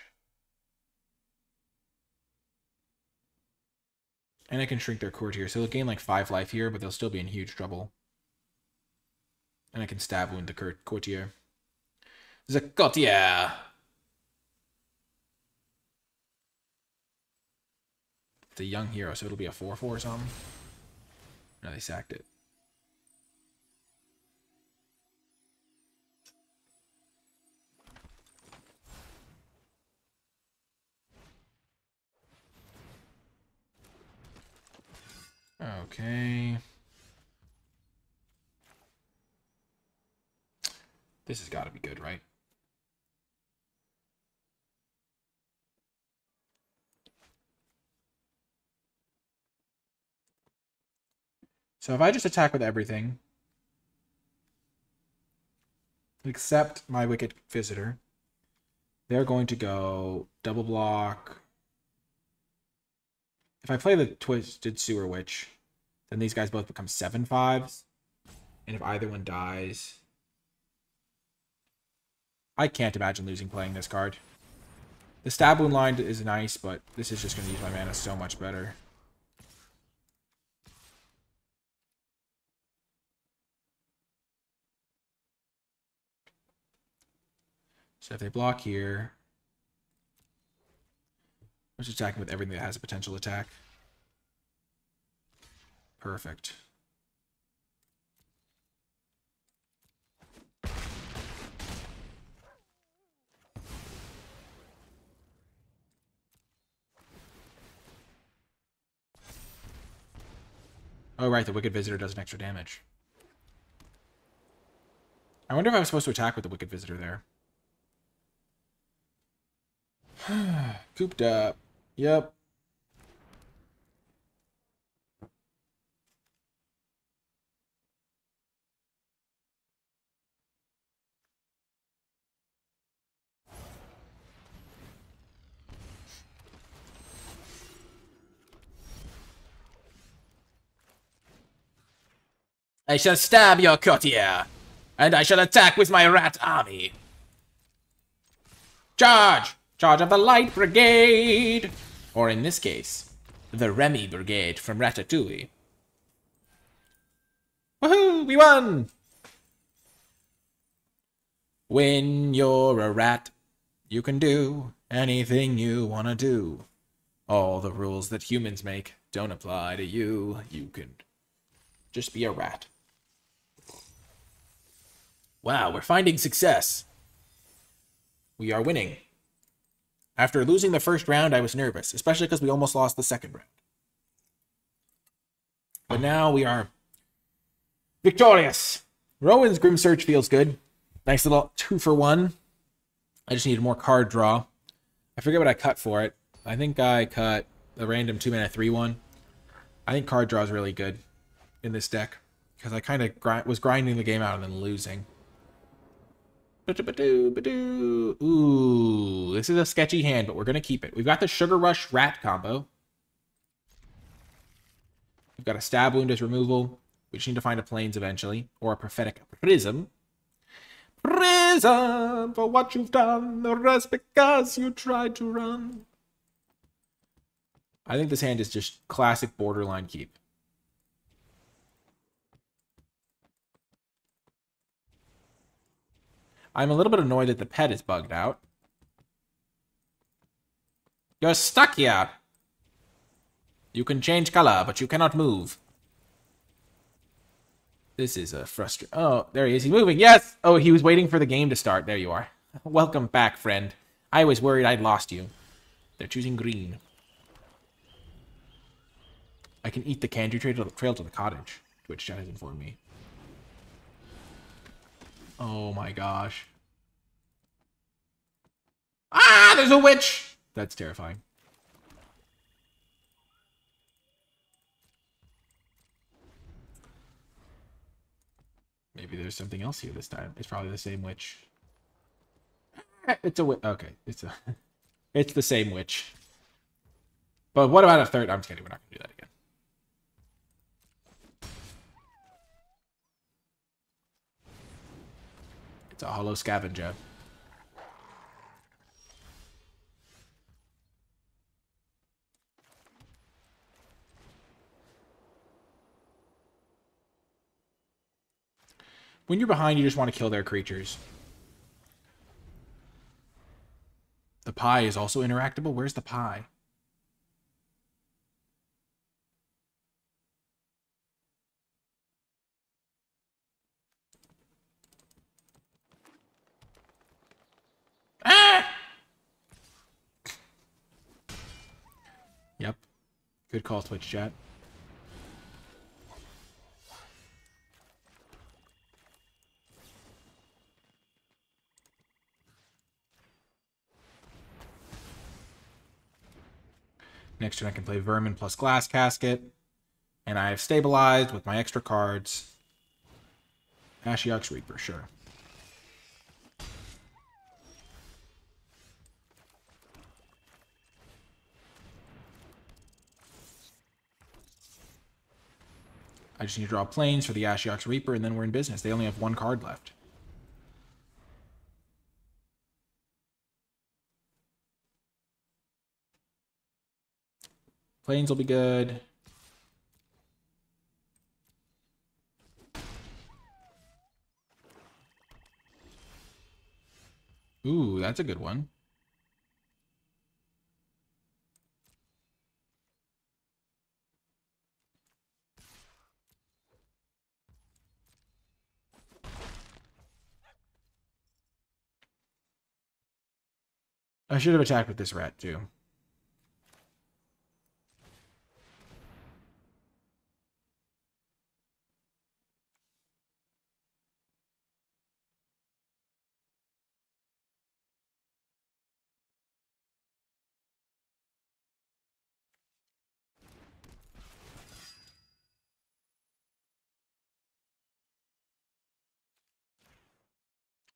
And I can shrink their courtier, so they'll gain like 5 life here, but they'll still be in huge trouble. And I can stab wound the courtier. The courtier! It's a young hero, so it'll be a 4/4 or something. No, they sacked it. Okay. This has got to be good, right? So if I just attack with everything, except my Wicked Visitor, they're going to go double block. If I play the Twisted Sewer Witch, then these guys both become 7/5s. And if either one dies, I can't imagine losing playing this card. The Stab Wound line is nice, but this is just going to use my mana so much better. So if they block here, I'm just attacking with everything that has a potential attack. Perfect. Oh, right, the Wicked Visitor does an extra damage. I wonder if I'm supposed to attack with the Wicked Visitor there. Cooped up. Yep. I shall stab your courtier, and I shall attack with my rat army. Charge! Charge of the Light Brigade! Or in this case, the Remy Brigade from Ratatouille. Woohoo! We won! When you're a rat, you can do anything you want to do. All the rules that humans make don't apply to you. You can just be a rat. Wow, we're finding success. We are winning. After losing the first round, I was nervous, especially because we almost lost the second round. But now we are victorious. Rowan's Grim Search feels good. Nice little 2-for-1. I just needed more card draw. I forget what I cut for it. I think I cut a random 2-mana 3-1. I think card draw is really good in this deck because I kind of was grinding the game out and then losing. Ooh, this is a sketchy hand, but we're going to keep it. We've got the Sugar Rush Rat combo. We've got a Stab Wound as removal. We just need to find a Plains eventually, or a Prophetic Prism. Prism for what you've done, the rest because you tried to run. I think this hand is just classic borderline keep. I'm a little bit annoyed that the pet is bugged out. You're stuck here. You can change color, but you cannot move. This is a frustrating... Oh, there he is. He's moving. Yes! Oh, he was waiting for the game to start. There you are. Welcome back, friend. I was worried I'd lost you. They're choosing green. I can eat the candy trail to the cottage. Twitch chat has informed me. Oh my gosh. Ah, there's a witch! That's terrifying. Maybe there's something else here this time. It's probably the same witch. It's a witch. Okay, it's the same witch. But what about a third? I'm just kidding. We're not going to do that again. It's a hollow scavenger. When you're behind, you just want to kill their creatures. The pie is also interactable. Where's the pie? Ah! Yep. Good call, Twitch chat. Next turn I can play Vermin plus Glass Casket. And I have stabilized with my extra cards. Ashiok's Reaper, sure. I just need to draw planes for the Ashiok's Reaper, and then we're in business. They only have one card left. Plains will be good. Ooh, that's a good one. I should have attacked with this rat, too.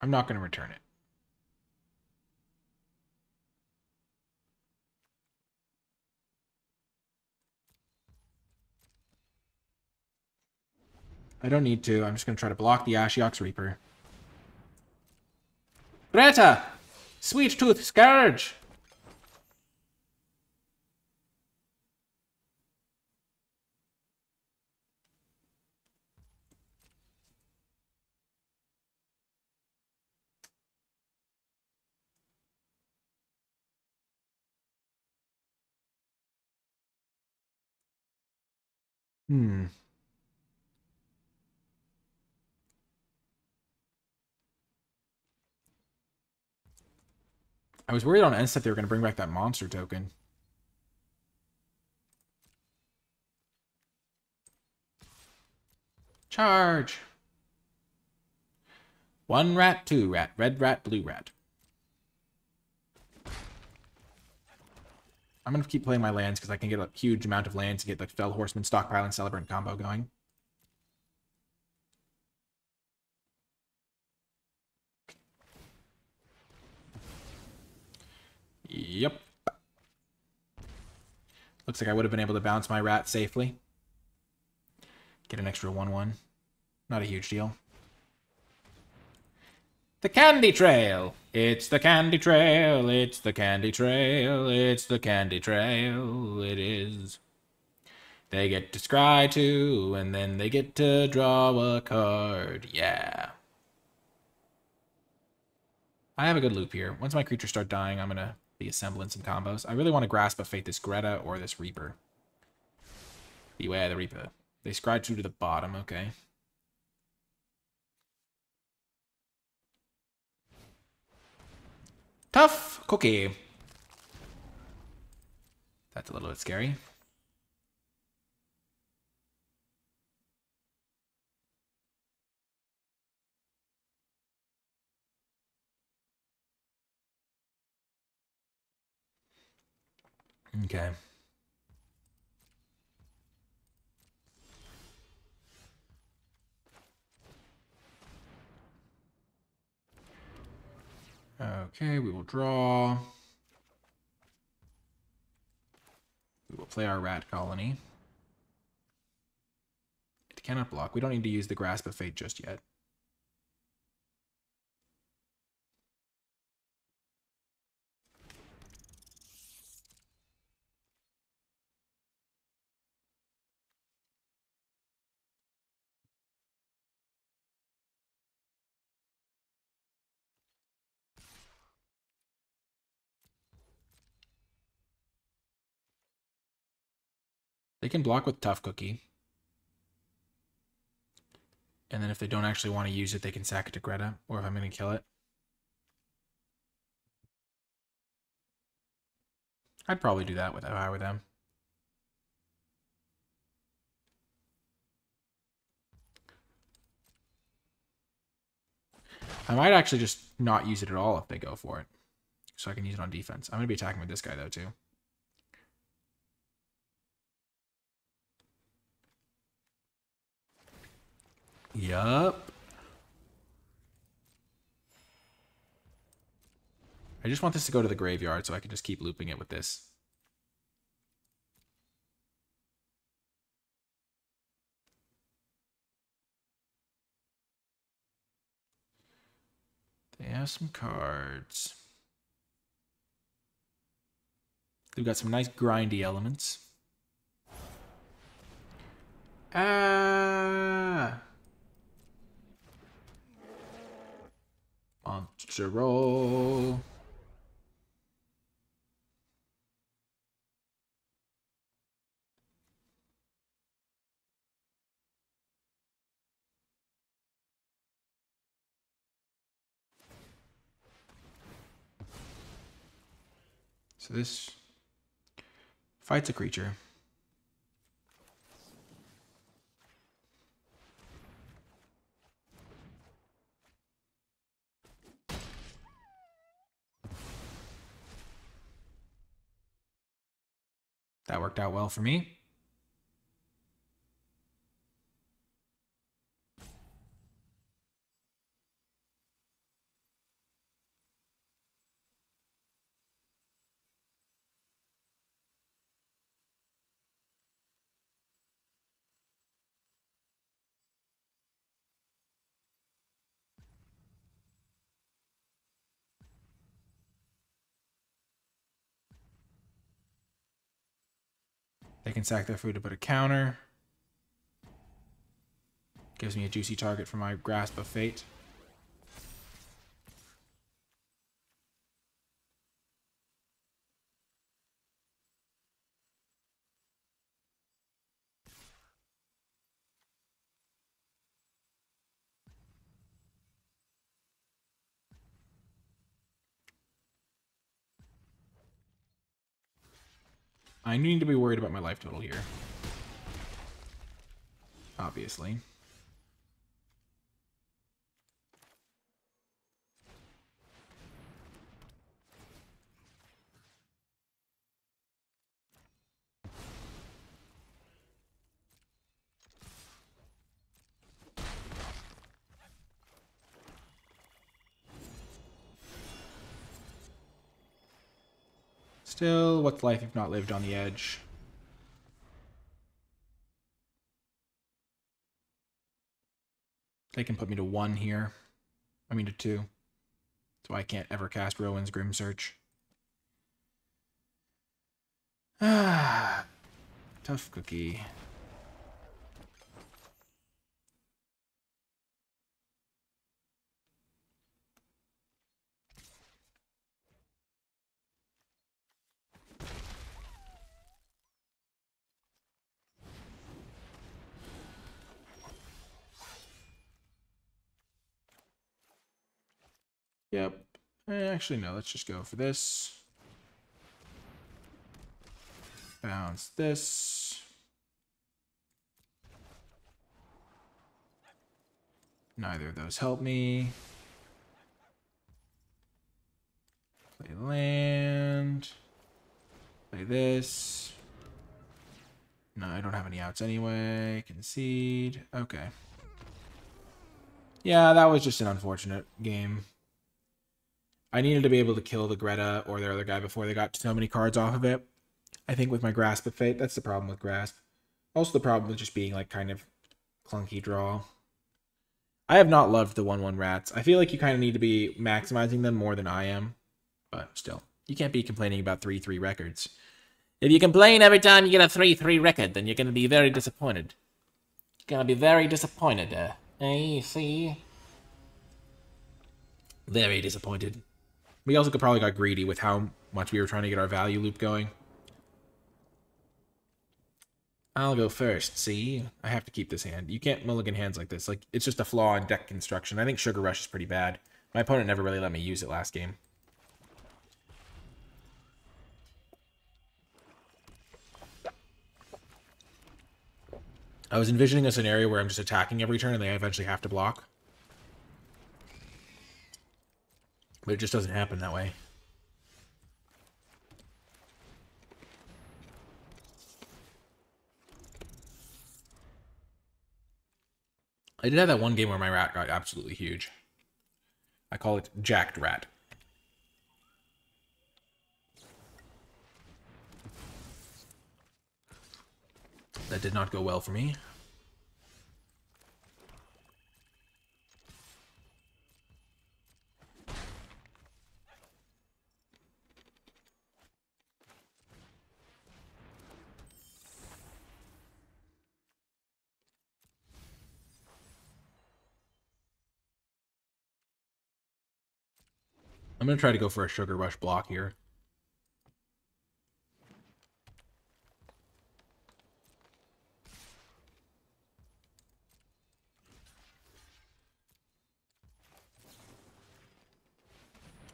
I'm not going to return it. I don't need to. I'm just going to try to block the Ashiok's Reaper. Greta! Sweet Tooth Scourge! I was worried on end step they were going to bring back that monster token. Charge! 1 rat, 2 rat, red rat, blue rat. I'm going to keep playing my lands because I can get a huge amount of lands to get the Fell Horseman, Stockpile, and Celebrant combo going. Yep. Looks like I would have been able to bounce my rat safely. Get an extra 1/1. Not a huge deal. The Candy Trail. It's the Candy Trail. It's the Candy Trail. It's the Candy Trail. It is. They get to scry too, and then they get to draw a card. Yeah. I have a good loop here. Once my creatures start dying, I'm going to be assembling some combos. I really want to Grasp of Fate this Greta or this Reaper. Beware the Reaper. They scry 2 to the bottom, okay. Tough cookie. That's a little bit scary. Okay. Okay, we will draw. We will play our rat colony. It cannot block. We don't need to use the Grasp of Fate just yet. They can block with Tough Cookie. And then if they don't actually want to use it, they can sack it to Greta, or if I'm going to kill it. I'd probably do that if I were them. I might actually just not use it at all if they go for it. So I can use it on defense. I'm going to be attacking with this guy, though, too. Yup. I just want this to go to the graveyard so I can just keep looping it with this. They have some cards. They've got some nice grindy elements. Ah! Monster roll. So this fights a creature. That worked out well for me. They can sack their food to put a counter. Gives me a juicy target for my Grasp of Fate. I need to be worried about my life total here. Obviously. Still, what's life if not lived on the edge? They can put me to 1 here. I mean to 2. So I can't ever cast Rowan's Grim Search. Ah, tough cookie. Yep. Actually, no. Let's just go for this. Bounce this. Neither of those help me. Play land. Play this. No, I don't have any outs anyway. Concede. Okay. Yeah, that was just an unfortunate game. I needed to be able to kill the Greta or their other guy before they got so many cards off of it. I think with my Grasp of Fate, that's the problem with Grasp. Also the problem with just being like kind of clunky draw. I have not loved the 1/1 rats. I feel like you kind of need to be maximizing them more than I am. But still, you can't be complaining about 3/3 records. If you complain every time you get a 3/3 record, then you're going to be very disappointed. You're going to be very disappointed, see? Very disappointed. We also probably got greedy with how much we were trying to get our value loop going. I'll go first, see? I have to keep this hand. You can't mulligan hands like this. Like, it's just a flaw in deck construction. I think Sugar Rush is pretty bad. My opponent never really let me use it last game. I was envisioning a scenario where I'm just attacking every turn and they eventually have to block. But it just doesn't happen that way. I did have that one game where my rat got absolutely huge. I call it Jacked Rat. That did not go well for me. I'm going to try to go for a Sugar Rush block here.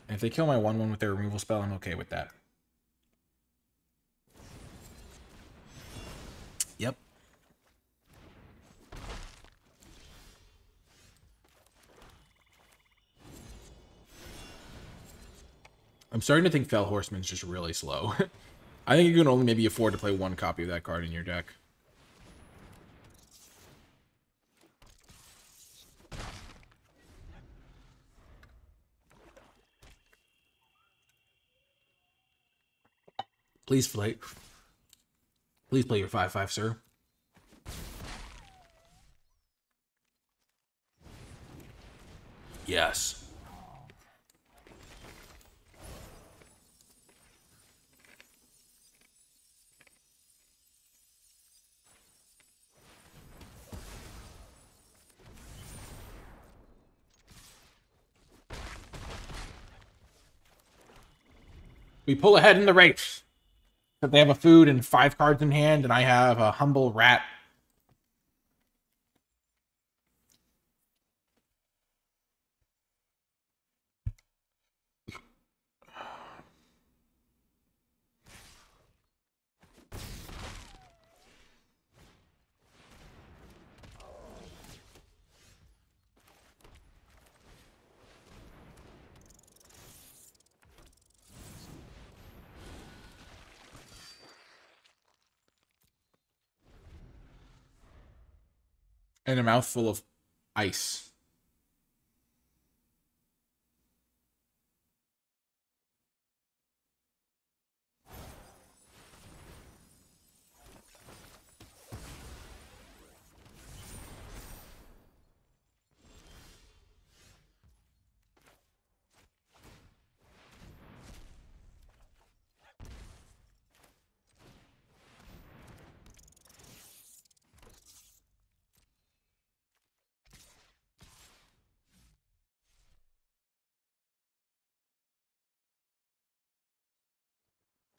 And if they kill my 1/1 with their removal spell, I'm okay with that. Yep. I'm starting to think Fell Horseman's just really slow. I think you can only maybe afford to play one copy of that card in your deck. Please play. Please play your 5/5, sir. Yes. We pull ahead in the race. But they have a food and 5 cards in hand, and I have a humble rat. And a mouthful of ice.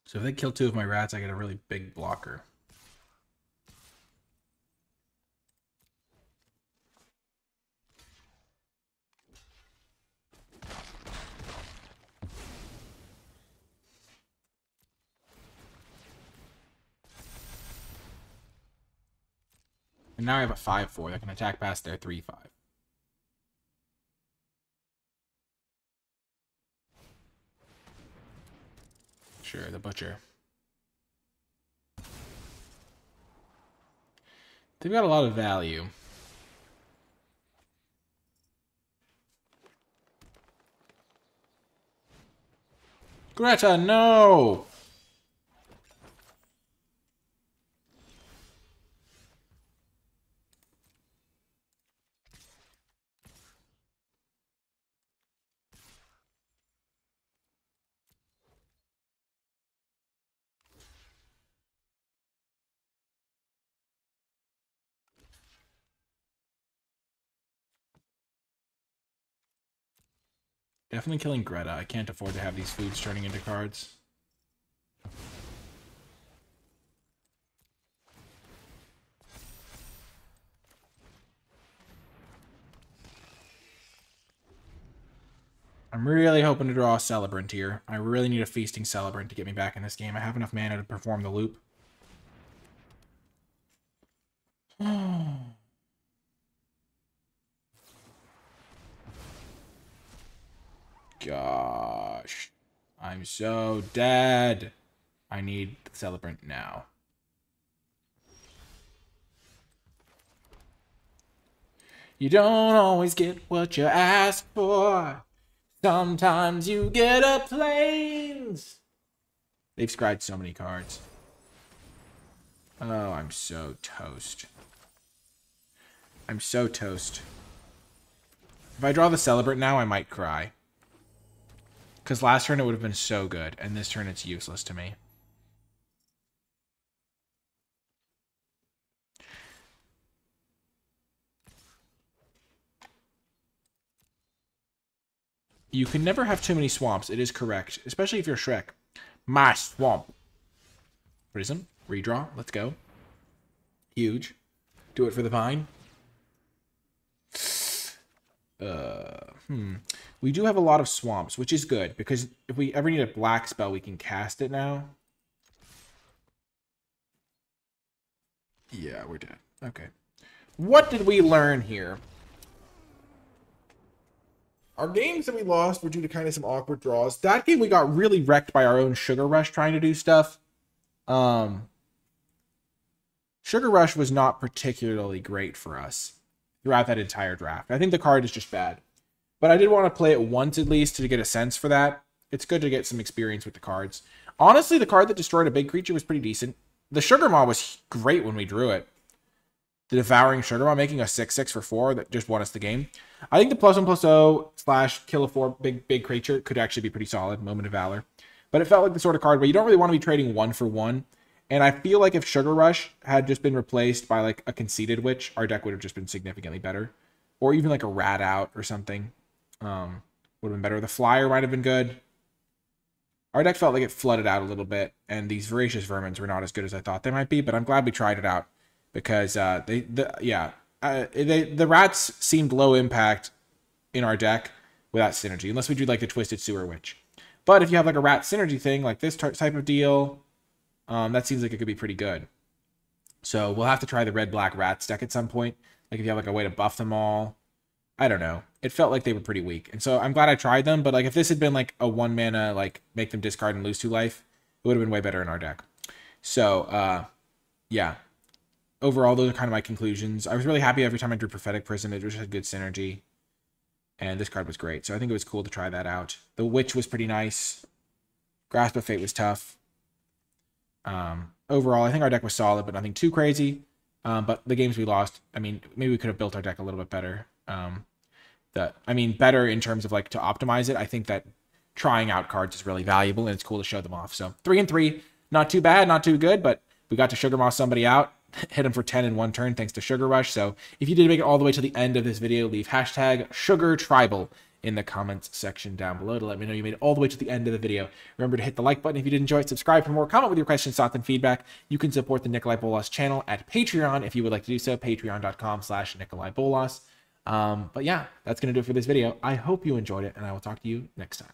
So if they kill 2 of my rats, I get a really big blocker. And now I have a 5/4 that can attack past their 3/5. Sure, the Butcher. They've got a lot of value. Greta, no! Definitely killing Greta. I can't afford to have these foods turning into cards. I'm really hoping to draw a Celebrant here. I really need a Feasting Celebrant to get me back in this game. I have enough mana to perform the loop. Gosh. I'm so dead. I need the Celebrant now. You don't always get what you ask for. Sometimes you get a plains. They've scryed so many cards. Oh, I'm so toast. I'm so toast. If I draw the Celebrant now, I might cry. Because last turn it would have been so good, and this turn it's useless to me. You can never have too many swamps. It is correct, especially if you're Shrek. My swamp. Prism. Redraw. Let's go. Huge. Do it for the vine. We do have a lot of swamps, which is good, because if we ever need a black spell, we can cast it now. Yeah, we're dead. Okay. What did we learn here? Our games that we lost were due to kind of some awkward draws. That game we got really wrecked by our own Sugar Rush trying to do stuff. Sugar Rush was not particularly great for us throughout that entire draft. I think the card is just bad. But I did want to play it once at least to get a sense for that. It's good to get some experience with the cards. Honestly, the card that destroyed a big creature was pretty decent. The Sugar Maw was great when we drew it. The Devouring Sugar Maw making a 6/6 for 4 that just won us the game. I think the +1/+0 / kill a 4 big creature could actually be pretty solid. Moment of Valor. But it felt like the sort of card where you don't really want to be trading 1 for 1. And I feel like if Sugar Rush had just been replaced by like a Conceited Witch, our deck would have just been significantly better. Or even like a Rat Out or something. Would have been better. The Flyer might have been good. Our deck felt like it flooded out a little bit, and these Voracious Vermins were not as good as I thought they might be, but I'm glad we tried it out, because the Rats seemed low impact in our deck without synergy, unless we do like the Twisted Sewer Witch. But if you have like a Rat synergy thing, like this type of deal, that seems like it could be pretty good. So we'll have to try the Red-Black Rats deck at some point, like if you have like a way to buff them all. I don't know. It felt like they were pretty weak. And so I'm glad I tried them, but like if this had been like a 1 mana, like make them discard and lose 2 life, it would have been way better in our deck. So, yeah. Overall, those are kind of my conclusions. I was really happy every time I drew Prophetic Prism. It just had good synergy. And this card was great. So I think it was cool to try that out. The Witch was pretty nice. Grasp of Fate was tough. Overall, I think our deck was solid, but nothing too crazy. But the games we lost, I mean, maybe we could have built our deck a little bit better. Better in terms of like to optimize it. I think that trying out cards is really valuable, and it's cool to show them off. So 3-3, not too bad, not too good, but we got to Sugar Moss somebody out, hit him for 10 in 1 turn thanks to Sugar Rush. So if you did make it all the way to the end of this video, leave #SugarTribal in the comments section down below to let me know you made it all the way to the end of the video. Remember to hit the like button if you did enjoy it, subscribe for more, comment with your questions, thoughts, and feedback. You can support the NicolaiBolas channel at Patreon if you would like to do so, patreon.com/NicolaiBolas. But yeah, that's going to do it for this video. I hope you enjoyed it, and I will talk to you next time.